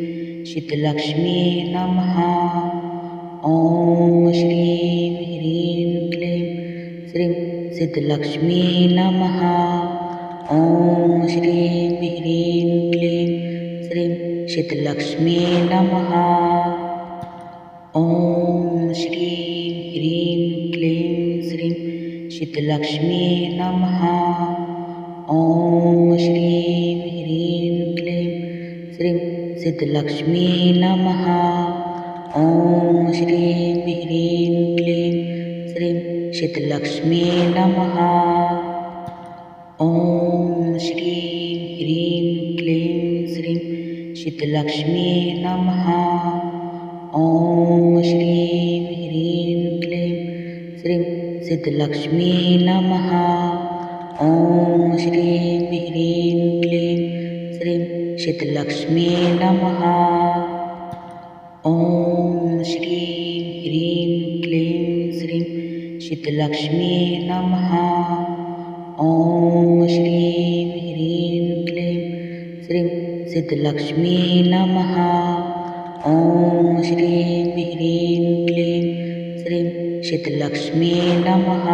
शीतलक्ष्मी नमः। ॐ श्रीं ह्रीं क्लीं श्रीं शीतलक्ष्मी नमः। ॐ श्रीं ह्रीं क्लीं श्रीं शीतलक्ष्मी नमः। ॐ श्रीं ह्रीं क्लीं श्रीं शीतलक्ष्मी नमः। ॐ श्रीं ह्रीं क्लीं श्रीं शीतलक्ष्मी नमः। ॐ श्रीं ह्रीं क्लीं श्रीं शीतलक्ष्मी नमः। ॐ श्रीं ह्रीं क्लीं श्रीं शीतलक्ष्मी नमः। ॐ श्रीं ह्रीं क्लीं श्रीं शीतलक्ष्मी नमः। ॐ श्रीं ह्रीं क्लीं श्रीं शीतलक्ष्मी नमः। ॐ श्रीं ह्रीं क्लीं श्रीं शीतलक्ष्मी नमः। ॐ श्रीं ह्रीं क्लीं श्रीं शीतलक्ष्मी नमः। ॐ श्रीं ह्रीं क्लीं श्रीं शीतलक्ष्मी नमः।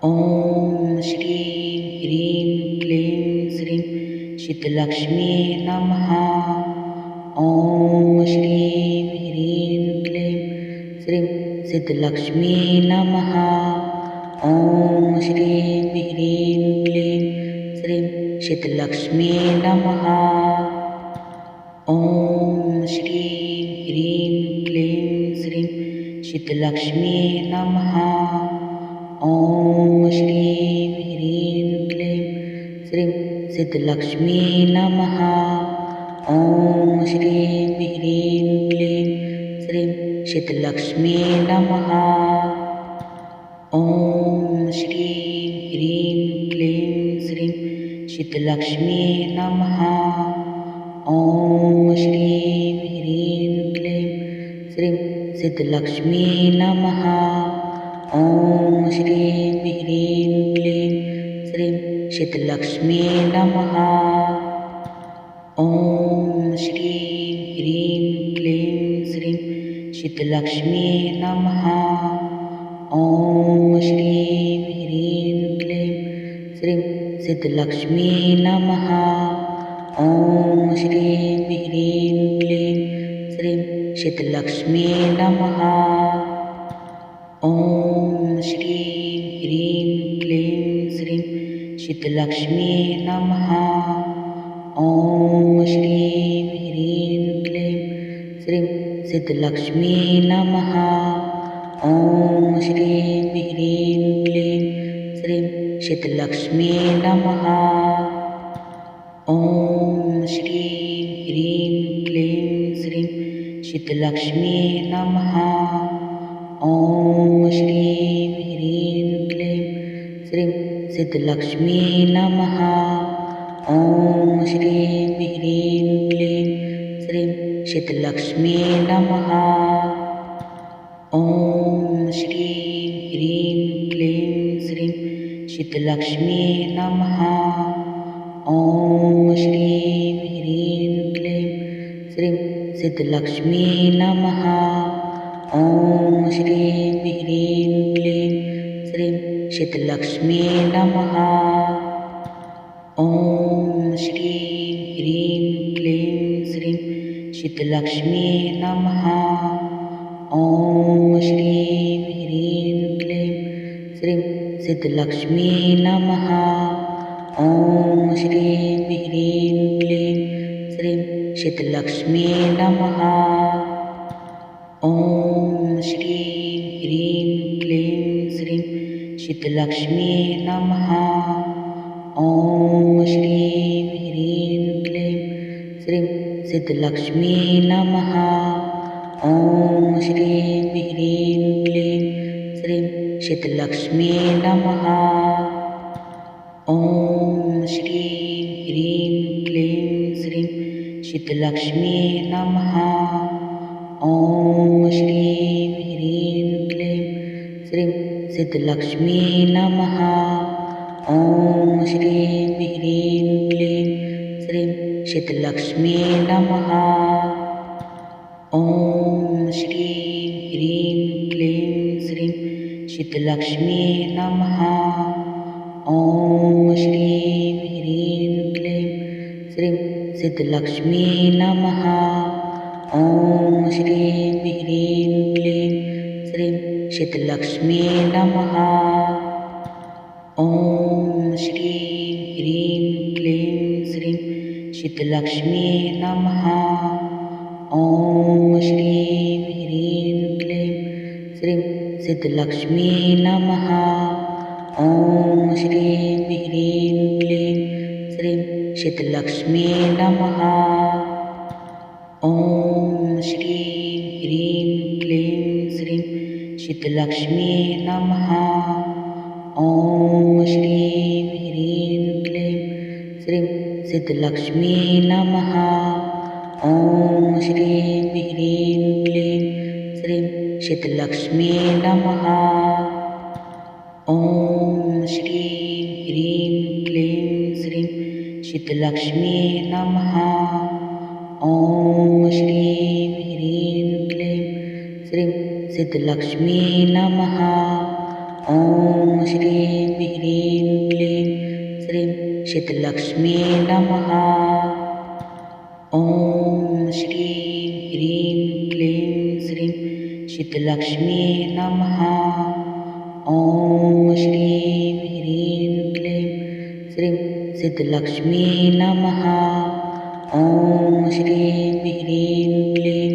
ॐ श्रीं ह्रीं क्लीं श्रीं शीतलक्ष्मी नमः। ॐ श्रीं ह्रीं क्लीं श्रीं शीतलक्ष्मी नमः। ॐ श्रीं ह्रीं क्लीं श्रीं शीतलक्ष्मी नमः। ॐ श्रीं ह्रीं क्लीं श्रीं शीतलक्ष्मी नमः। ॐ श्रीं ह्रीं क्लीं श्रीं शीतलक्ष्मी नमः। ॐ श्रीं ह्रीं क्लीं श्रीं शीतलक्ष्मी नमः। ॐ श्रीं ह्रीं क्लीं श्रीं शीतलक्ष्मी नमः। ॐ श्रीं ह्रीं क्लीं श्रीं शीतलक्ष्मी नमः। ॐ श्रीं ह्रीं क्लीं श्रीं शीतलक्ष्मी नमः। ॐ श्रीं ह्रीं क्लीं श्रीं शीतलक्ष्मी नमः। ॐ श्रीं ह्रीं क्लीं श्रीं शीतलक्ष्मी नमः। ॐ श्रीं ह्रीं क्लीं श्रीं शीतलक्ष्मी नमः। ॐ श्रीं ह्रीं क्लीं श्रीं शीतलक्ष्मी नमः। ॐ श्रीं ह्रीं क्लीं श्रीं शीतलक्ष्मी नमः। ॐ श्रीं ह्रीं क्लीं श्रीं शीतलक्ष्मी नमः। ॐ श्रीं ह्रीं क्लीं श्रीं शीतलक्ष्मी नमः। ॐ श्रीं ह्रीं क्लीं श्रीं शीतलक्ष्मी नमः। ॐ श्रीं ह्रीं क्लीं श्रीं शीतलक्ष्मी नमः। ॐ श्रीं ह्रीं क्लीं श्रीं शीतलक्ष्मी नमः। ॐ श्रीं ह्रीं क्लीं श्रीं शीतलक्ष्मी नमः। ॐ श्रीं ह्रीं क्लीं श्रीं शीतलक्ष्मी नमः। ॐ श्रीं ह्रीं क्लीं श्रीं शीतलक्ष्मी नमः। ॐ श्रीं ह्रीं क्लीं श्रीं सिद्धलक्ष्मी नमः। ॐ श्रीं ह्रीं क्लीं श्रीं सिद्धलक्ष्मी नमः। ॐ श्रीं ह्रीं क्लीं श्रीं सिद्धलक्ष्मी नमः। ॐ श्रीं ह्रीं क्लीं श्रीं सिद्धलक्ष्मी नमः। ॐ श्रीं ह्रीं क्लीं श्रीं सिद्धलक्ष्मी नमः। ॐ श्रीं ह्रीं क्लीं श्रीं सिद्धलक्ष्मी नमः। ॐ श्रीं ह्रीं क्लीं श्रीं सिद्धलक्ष्मी नमः। ॐ श्रीं ह्रीं क्लीं श्रीं सिद्धलक्ष्मी नमः। ॐ श्रीं ह्रीं क्लीं श्रीं सिद्धलक्ष्मी नमः। ॐ श्रीं ह्रीं क्लीं श्रीं सिद्धलक्ष्मी नमः। ॐ श्रीं ह्रीं क्लीं श्रीं सिद्धलक्ष्मी नमः। ॐ श्रीं ह्रीं क्लीं श्रीं सिद्धलक्ष्मी नमः। ॐ श्रीं ह्रीं क्लीं श्रीं सिद्धलक्ष्मी नमः। ॐ श्रीं ह्रीं क्लीं श्रीं सिद्धलक्ष्मी नमः। ॐ श्रीं ह्रीं क्लीं श्रीं सिद्धलक्ष्मी नमः। ॐ श्रीं ह्रीं क्लीं श्रीं सिद्धलक्ष्मी नमः। ॐ श्रीं ह्रीं क्लीं श्रीं सिद्धलक्ष्मी नमः। ॐ श्रीं ह्रीं क्लीं श्रीं सिद्धलक्ष्मी नमः। ॐ श्रीं ह्रीं क्लीं श्रीं सिद्धलक्ष्मी नमः। ॐ श्रीं ह्रीं क्लीं श्रीं सिद्धलक्ष्मी नमः। ॐ श्रीं ह्रीं क्लीं श्रीं सिद्धलक्ष्मी नमः। ॐ श्रीं ह्रीं क्लीं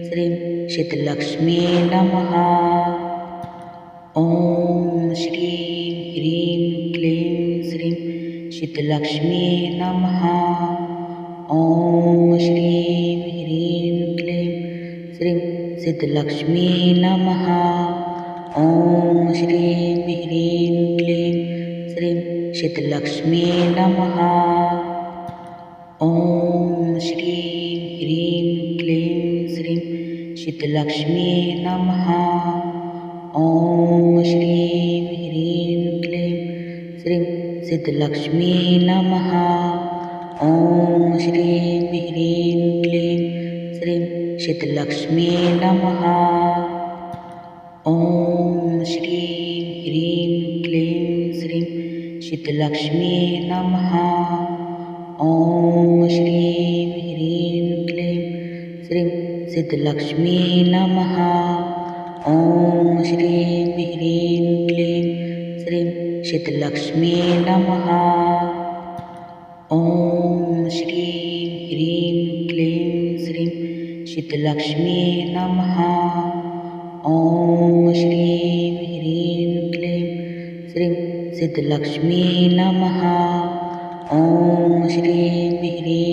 श्रीं सिद्धलक्ष्मी नमः। ॐ श्रीं ह्रीं क्लीं श्रीं सिद्धलक्ष्मी नमः। ॐ श्रीं ह्रीं क्लीं श्रीं सिद्धलक्ष्मी नमः। ॐ श्रीं ह्रीं क्लीं श्रीं सिद्धलक्ष्मी नमः। ॐ श्रीं ह्रीं क्लीं श्रीं सिद्धलक्ष्मी नमः। ॐ श्रीं ह्रीं क्लीं श्रीं सिद्धलक्ष्मी नमः। ॐ श्रीं ह्रीं क्लीं श्रीं सिद्धलक्ष्मी नमः। ॐ श्रीं ह्रीं क्लीं श्रीं सिद्धलक्ष्मी नमः। ॐ श्रीं ह्रीं क्लीं श्रीं सिद्धलक्ष्मी नमः। ॐ श्रीं ह्रीं क्लीं श्रीं सिद्धलक्ष्मी नमः। ॐ श्रीं ह्रीं क्लीं श्रीं सिद्धलक्ष्मी नमः। ॐ श्रीं ह्रीं क्लीं श्रीं सिद्धलक्ष्मी नमः। ॐ श्रीं ह्रीं क्लीं श्रीं सिद्धलक्ष्मी नमः। ॐ श्रीं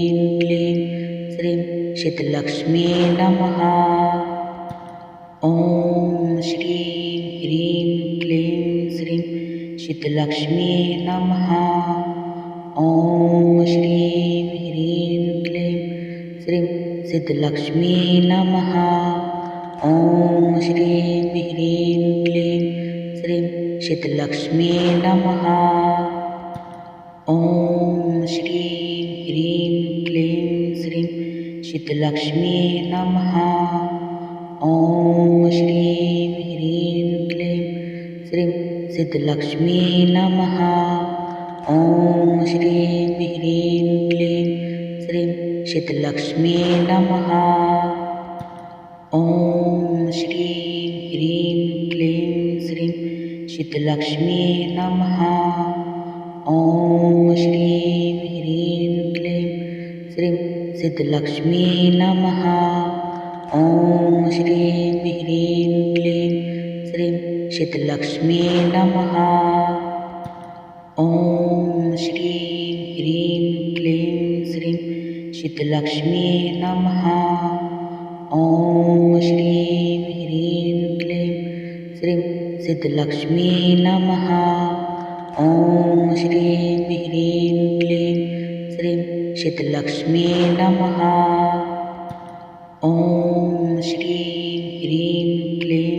ह्रीं क्लीं श्रीं सिद्धलक्ष्मी नमः। ॐ श्रीं ह्रीं क्लीं श्रीं सिद्धलक्ष्मी नमः। ॐ श्रीं ह्रीं क्लीं श्रीं सिद्धलक्ष्मी नमः। ॐ श्रीं ह्रीं क्लीं श्रीं सिद्धलक्ष्मी नमः। ॐ श्रीं ह्रीं क्लीं श्रीं सिद्धलक्ष्मी नमः। ॐ श्रीं ह्रीं क्लीं श्रीं सिद्धलक्ष्मी नमः। ॐ श्रीं ह्रीं क्लीं श्रीं सिद्धलक्ष्मी नमः। ॐ श्रीं ह्रीं क्लीं श्रीं सिद्धलक्ष्मी नमः। ॐ श्रीं ह्रीं क्लीं श्रीं सिद्धलक्ष्मी नमः। ॐ श्रीं ह्रीं क्लीं श्रीं सिद्धलक्ष्मी नमः। ॐ श्रीं ह्रीं क्लीं श्रीं सिद्धलक्ष्मी नमः। ॐ श्रीं ह्रीं क्लीं श्रीं सिद्धलक्ष्मी नमः। ॐ श्रीं ह्रीं क्लीं श्रीं सिद्धलक्ष्मी नमः। ॐ श्रीं ह्रीं क्लीं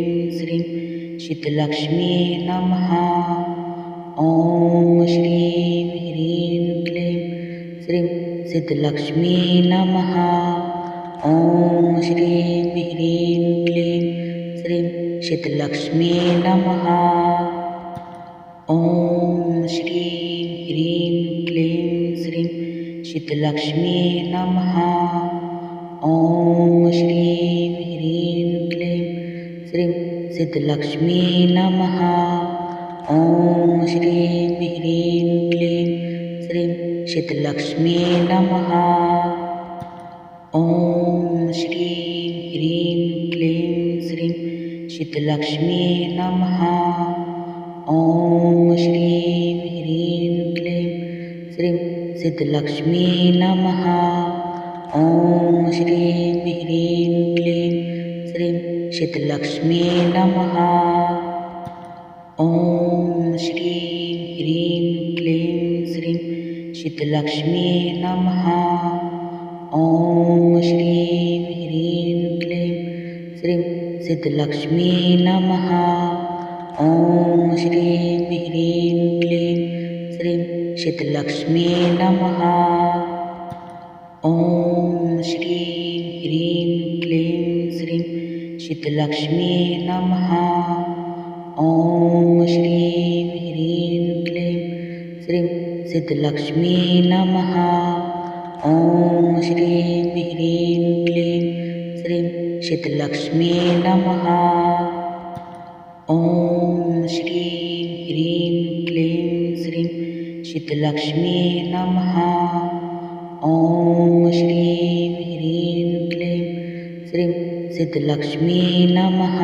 श्रीं सिद्धलक्ष्मी नमः। ॐ श्रीं ह्रीं क्लीं श्रीं सिद्धलक्ष्मी नमः। ॐ श्रीं ह्रीं क्लीं श्रीं सिद्धलक्ष्मी नमः। ॐ श्रीं ह्रीं क्लीं श्रीं सिद्धलक्ष्मी नमः। ॐ श्रीं ह्रीं क्लीं श्रीं सिद्धलक्ष्मी नमः। ॐ श्रीं ह्रीं क्लीं श्रीं सिद्धलक्ष्मी नमः। ॐ श्रीं ह्रीं क्लीं श्रीं सिद्धलक्ष्मी नमः। ॐ श्रीं ह्रीं क्लीं श्रीं सिद्धलक्ष्मी नमः। ॐ श्रीं ह्रीं क्लीं श्रीं सिद्धलक्ष्मी नमः। ॐ श्रीं ह्रीं क्लीं श्रीं सिद्धलक्ष्मी नमः। ॐ श्रीं ह्रीं क्लीं श्रीं सिद्धलक्ष्मी नमः। ॐ श्रीं ह्रीं क्लीं श्रीं सिद्धलक्ष्मी नमः। ॐ श्रीं ह्रीं क्लीं श्रीं सिद्धलक्ष्मी नमः। ॐ श्रीं ह्रीं क्लीं श्रीं सिद्धलक्ष्मी नमः। ॐ श्रीं ह्रीं क्लीं श्रीं सिद्धलक्ष्मी नमः। ॐ श्रीं ह्रीं क्लीं श्रीं सिद्धलक्ष्मी नमः।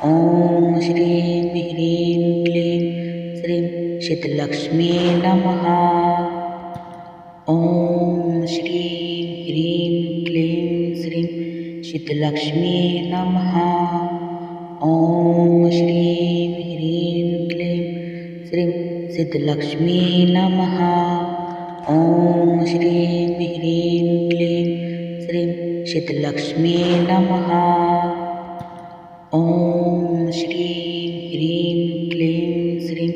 ॐ श्रीं ह्रीं क्लीं श्रीं सिद्धलक्ष्मी नमः। ॐ श्रीं ह्रीं क्लीं श्रीं सिद्धलक्ष्मी नमः। ॐ श्रीं ह्रीं क्लीं श्रीं सिद्धलक्ष्मी नमः। ॐ श्रीं ह्रीं क्लीं श्रीं सिद्धलक्ष्मी नमः। ॐ श्रीं ह्रीं क्लीं श्रीं सिद्धलक्ष्मी नमः। ॐ श्रीं ह्रीं क्लीं श्रीं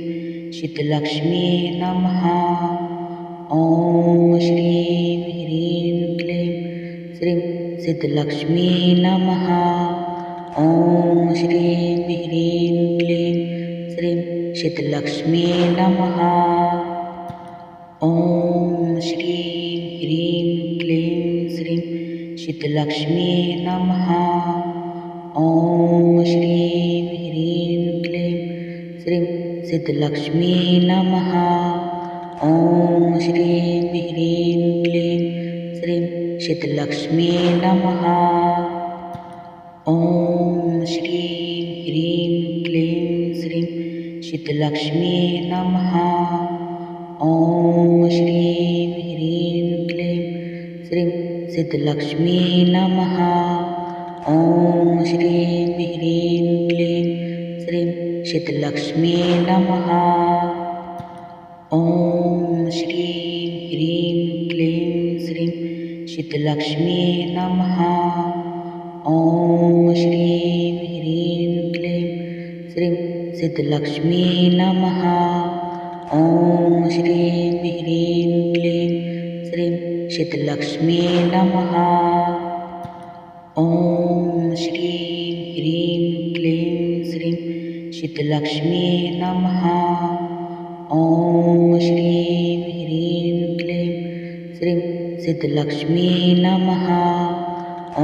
सिद्धलक्ष्मी नमः। ॐ श्रीं ह्रीं क्लीं श्रीं सिद्धलक्ष्मी नमः। ॐ श्रीं ह्रीं क्लीं श्रीं सिद्धलक्ष्मी नमः। ॐ श्रीं ह्रीं क्लीं श्रीं सिद्धलक्ष्मी नमः। ॐ श्रीं ह्रीं क्लीं श्रीं सिद्धलक्ष्मी नमः। ॐ श्रीं ह्रीं क्लीं श्रीं सिद्धलक्ष्मी नमः। ॐ श्रीं ह्रीं क्लीं श्रीं सिद्धलक्ष्मी नमः। ॐ श्रीं ह्रीं क्लीं श्रीं सिद्धलक्ष्मी नमः। ॐ श्रीं ह्रीं क्लीं श्रीं सिद्धलक्ष्मी नमः। ॐ श्रीं ह्रीं क्लीं श्रीं सिद्धलक्ष्मी नमः। ॐ श्रीं ह्रीं क्लीं श्रीं सिद्धलक्ष्मी नमः। ॐ श्रीं ह्रीं क्लीं श्रीं सिद्धलक्ष्मी नमः। ॐ श्रीं ह्रीं क्लीं श्रीं सिद्धलक्ष्मी नमः। ॐ श्रीं ह्रीं क्लीं श्रीं सिद्धलक्ष्मी नमः। ॐ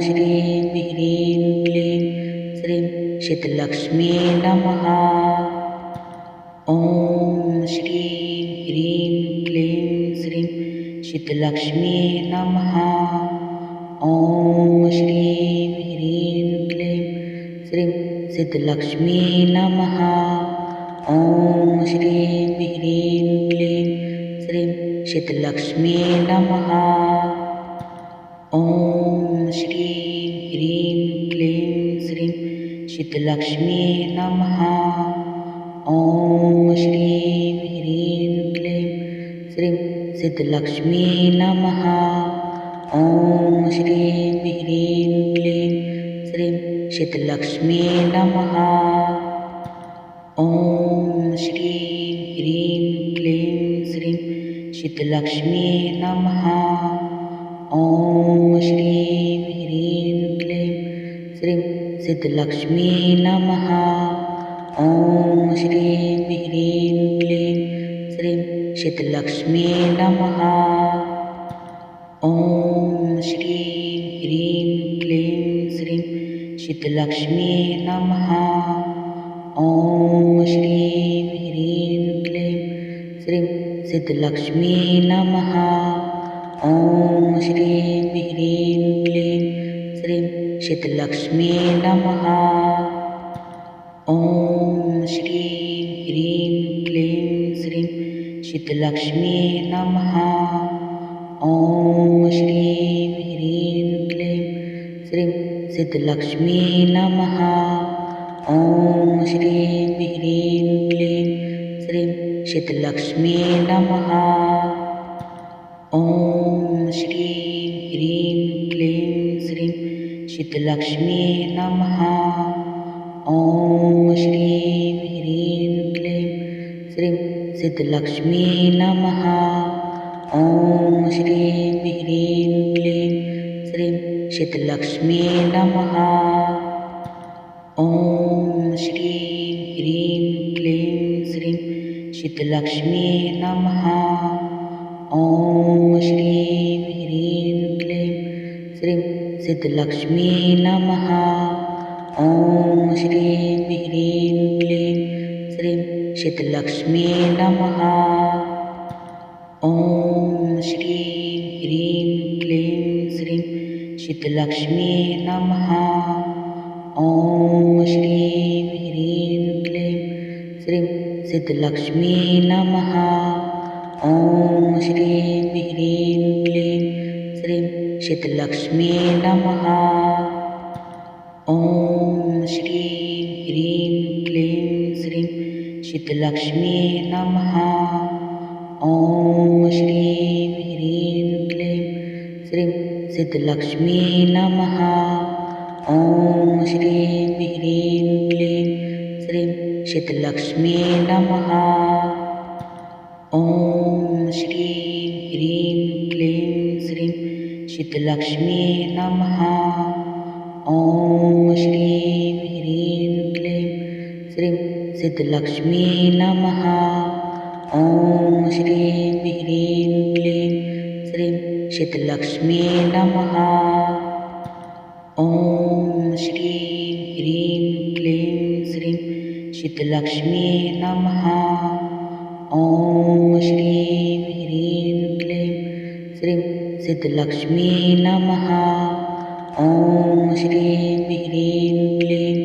श्रीं ह्रीं क्लीं श्रीं शीतलक्ष्मी नमः। ॐ श्रीं ह्रीं क्लीं श्रीं शीतलक्ष्मी नमः। ॐ श्रीं ह्रीं क्लीं श्रीं शीतलक्ष्मी नमः। ॐ श्रीं ह्रीं क्लीं श्रीं शीतलक्ष्मी नमः। ॐ श्रीं ह्रीं क्लीं श्रीं शीतलक्ष्मी नमः। ॐ श्रीं ह्रीं क्लीं श्रीं शीतलक्ष्मी नमः। ॐ श्रीं ह्रीं क्लीं श्रीं शीतलक्ष्मी नमः। ॐ श्रीं ह्रीं क्लीं श्रीं शीतलक्ष्मी नमः। ॐ श्रीं ह्रीं क्लीं श्रीं शीतलक्ष्मी नमः। ॐ श्रीं ह्रीं क्लीं श्रीं शीतलक्ष्मी नमः। ॐ श्रीं ह्रीं क्लीं श्रीं शीतलक्ष्मी नमः। ॐ श्रीं ह्रीं क्लीं श्रीं शीतलक्ष्मी नमः। ॐ श्रीं ह्रीं क्लीं श्रीं शीतलक्ष्मी नमः। ॐ श्रीं ह्रीं क्लीं श्रीं शीतलक्ष्मी नमः। ॐ श्रीं ह्रीं क्लीं श्रीं शीतलक्ष्मी नमः। ॐ श्रीं ह्रीं क्लीं श्रीं शीतलक्ष्मी नमः। ॐ श्रीं ह्रीं क्लीं श्रीं शीतलक्ष्मी नमः। ॐ श्रीं ह्रीं क्लीं श्रीं शीतलक्ष्मी नमः। ॐ श्रीं ह्रीं क्लीं श्रीं शीतलक्ष्मी नमः। ॐ श्रीं ह्रीं क्लीं श्रीं शीतलक्ष्मी नमः। ॐ श्रीं ह्रीं क्लीं श्रीं शीतलक्ष्मी नमः। ॐ श्रीं ह्रीं क्लीं श्रीं शीतलक्ष्मी नमः। ॐ श्रीं ह्रीं क्लीं श्रीं शीतलक्ष्मी नमः। ॐ श्रीं ह्रीं क्लीं श्रीं शीतलक्ष्मी नमः। ॐ श्रीं ह्रीं क्लीं श्रीं शीतलक्ष्मी नमः। ॐ श्रीं ह्रीं क्लीं श्रीं शीतलक्ष्मी नमः। ॐ श्रीं ह्रीं क्लीं श्रीं शीतलक्ष्मी नमः। ॐ श्रीं ह्रीं क्लीं श्रीं शीतलक्ष्मी नमः। ॐ श्रीं ह्रीं क्लीं श्रीं शीतलक्ष्मी नमः। ॐ श्रीं ह्रीं क्लीं श्रीं शीतलक्ष्मी नमः। ॐ श्रीं ह्रीं क्लीं श्रीं शीतलक्ष्मी नमः। ॐ श्रीं ह्रीं क्लीं श्रीं शीतलक्ष्मी नमः। ॐ श्रीं ह्रीं क्लीं श्रीं शीतलक्ष्मी नमः। ॐ श्रीं ह्रीं क्लीं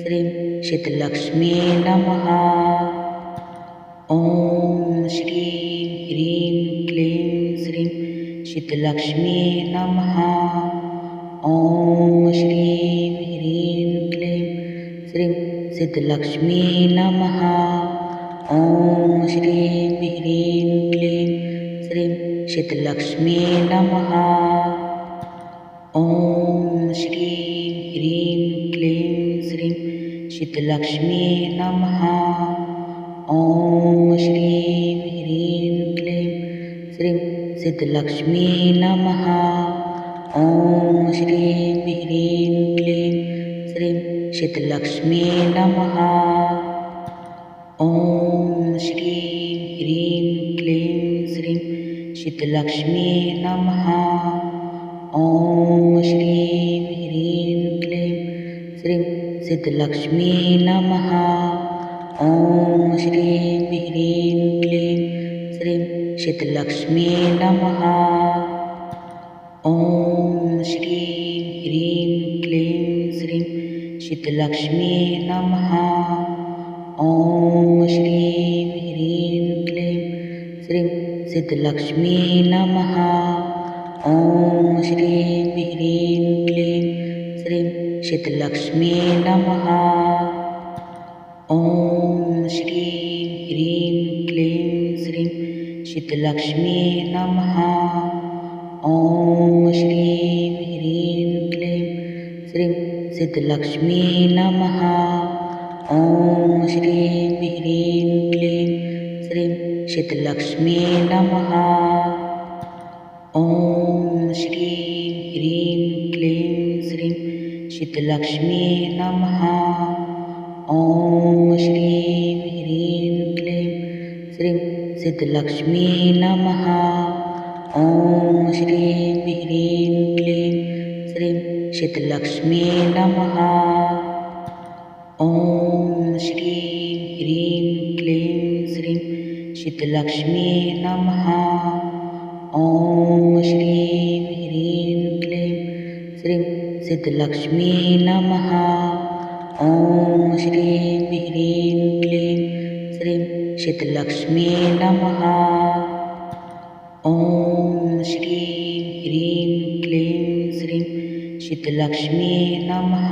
श्रीं शीतलक्ष्मी नमः। ॐ श्रीं ह्रीं क्लीं श्रीं शीतलक्ष्मी नमः। ॐ श्रीं ह्रीं क्लीं श्रीं शीतलक्ष्मी नमः। ॐ श्रीं ह्रीं क्लीं श्रीं शीतलक्ष्मी नमः। ॐ श्रीं ह्रीं क्लीं श्रीं शीतलक्ष्मी नमः। ॐ श्रीं ह्रीं क्लीं श्रीं शीतलक्ष्मी नमः। ॐ श्रीं ह्रीं क्लीं श्रीं शीतलक्ष्मी नमः। ॐ श्रीं ह्रीं क्लीं श्रीं शीतलक्ष्मी नमः। ॐ श्रीं ह्रीं क्लीं श्रीं सिद्धलक्ष्मी नमः। ॐ श्रीं ह्रीं क्लीं श्रीं सिद्धलक्ष्मी नमः। ॐ श्रीं ह्रीं क्लीं श्रीं सिद्धलक्ष्मी नमः। ॐ श्रीं ह्रीं क्लीं श्रीं सिद्धलक्ष्मी नमः। ॐ श्रीं ह्रीं क्लीं श्रीं सिद्धलक्ष्मी नमः। ॐ श्रीं ह्रीं क्लीं श्रीं सिद्धलक्ष्मी नमः। ॐ श्रीं ह्रीं क्लीं श्रीं सिद्धलक्ष्मी नमः। ॐ श्रीं ह्रीं क्लीं श्रीं सिद्धलक्ष्मी नमः। ॐ श्रीं ह्रीं क्लीं श्रीं सिद्धलक्ष्मी नमः। ॐ श्रीं ह्रीं क्लीं श्रीं सिद्धलक्ष्मी नमः। ॐ श्रीं ह्रीं क्लीं श्रीं सिद्धलक्ष्मी नमः। ॐ श्रीं ह्रीं क्लीं श्रीं सिद्धलक्ष्मी नमः। ॐ श्रीं ह्रीं क्लीं श्रीं सिद्धलक्ष्मी नमः। ॐ श्रीं ह्रीं क्लीं श्रीं सिद्धलक्ष्मी नमः। ॐ श्रीं ह्रीं क्लीं श्रीं सिद्धलक्ष्मी नमः।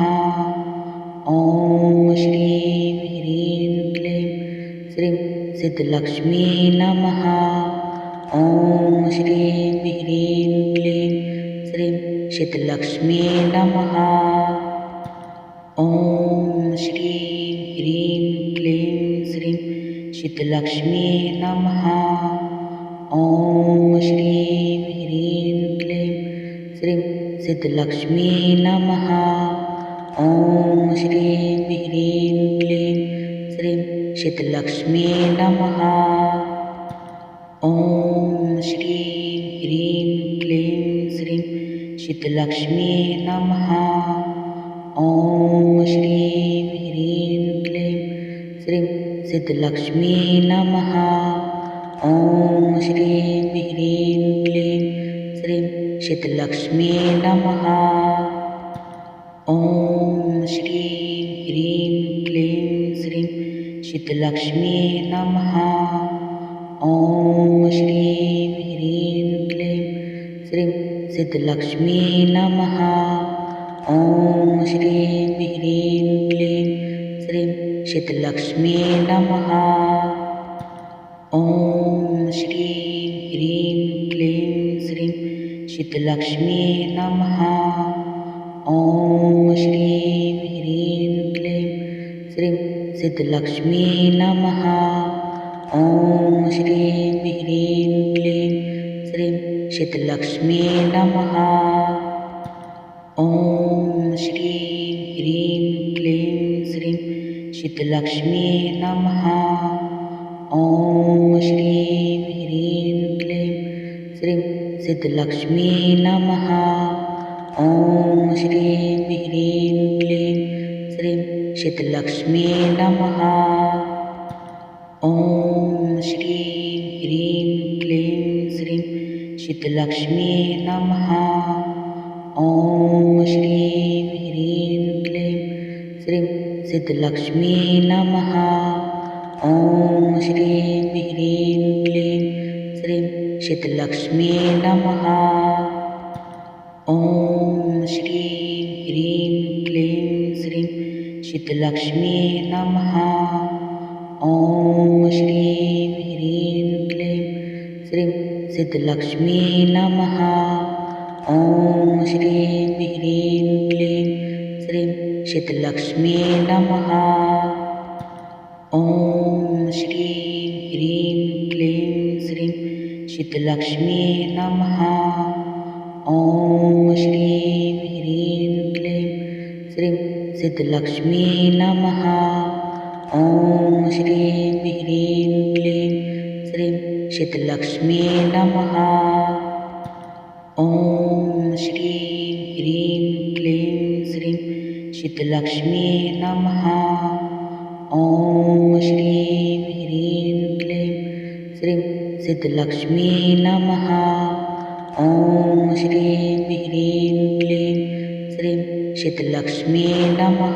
ॐ श्रीं ह्रीं क्लीं श्रीं सिद्धलक्ष्मी नमः। ॐ श्रीं ह्रीं क्लीं श्रीं सिद्धलक्ष्मी नमः। ॐ श्रीं ह्रीं क्लीं श्रीं सिद्धलक्ष्मी नमः। ॐ श्रीं ह्रीं क्लीं श्रीं सिद्धलक्ष्मी नमः। ॐ श्रीं ह्रीं क्लीं श्रीं सिद्धलक्ष्मी नमः। ॐ श्रीं ह्रीं क्लीं श्रीं सिद्धलक्ष्मी नमः। ॐ श्रीं ह्रीं क्लीं श्रीं सिद्धलक्ष्मी नमः। ॐ श्रीं ह्रीं क्लीं श्रीं सिद्धलक्ष्मी नमः। ॐ श्रीं ह्रीं क्लीं श्रीं सिद्धलक्ष्मी नमः। ॐ श्रीं ह्रीं क्लीं श्रीं सिद्धलक्ष्मी नमः। ॐ श्रीं ह्रीं क्लीं श्रीं सिद्धलक्ष्मी नमः। ॐ श्रीं ह्रीं क्लीं श्रीं सिद्धलक्ष्मी नमः। ॐ श्रीं ह्रीं क्लीं श्रीं सिद्धलक्ष्मी नमः। ॐ श्रीं ह्रीं क्लीं श्रीं सिद्धलक्ष्मी नमः। ॐ श्रीं ह्रीं क्लीं श्रीं सिद्धलक्ष्मी नमः। ॐ श्रीं ह्रीं क्लीं श्रीं सिद्धलक्ष्मी नमः। ॐ श्रीं ह्रीं क्लीं श्रीं सिद्धलक्ष्मी नमः। ॐ श्रीं ह्रीं क्लीं श्रीं सिद्धलक्ष्मी नमः। ॐ श्रीं ह्रीं क्लीं श्रीं सिद्धलक्ष्मी नमः। ॐ श्रीं ह्रीं क्लीं श्रीं सिद्धलक्ष्मी नमः। ॐ श्रीं ह्रीं क्लीं श्रीं सिद्धलक्ष्मी नमः। ॐ श्रीं ह्रीं क्लीं श्रीं सिद्धलक्ष्मी नमः। ॐ श्रीं ह्रीं क्लीं श्रीं सिद्धलक्ष्मी नमः। ॐ श्रीं ह्रीं क्लीं श्रीं सिद्धलक्ष्मी नमः। ॐ श्रीं ह्रीं क्लीं श्रीं सिद्धलक्ष्मी नमः। ॐ श्रीं ह्रीं क्लीं श्रीं सिद्धलक्ष्मी नमः। ॐ श्रीं ह्रीं क्लीं श्रीं सिद्धलक्ष्मी नमः। ॐ श्रीं ह्रीं क्लीं श्रीं सिद्धलक्ष्मी नमः। ॐ श्रीं ह्रीं क्लीं श्रीं सिद्धलक्ष्मी नमः।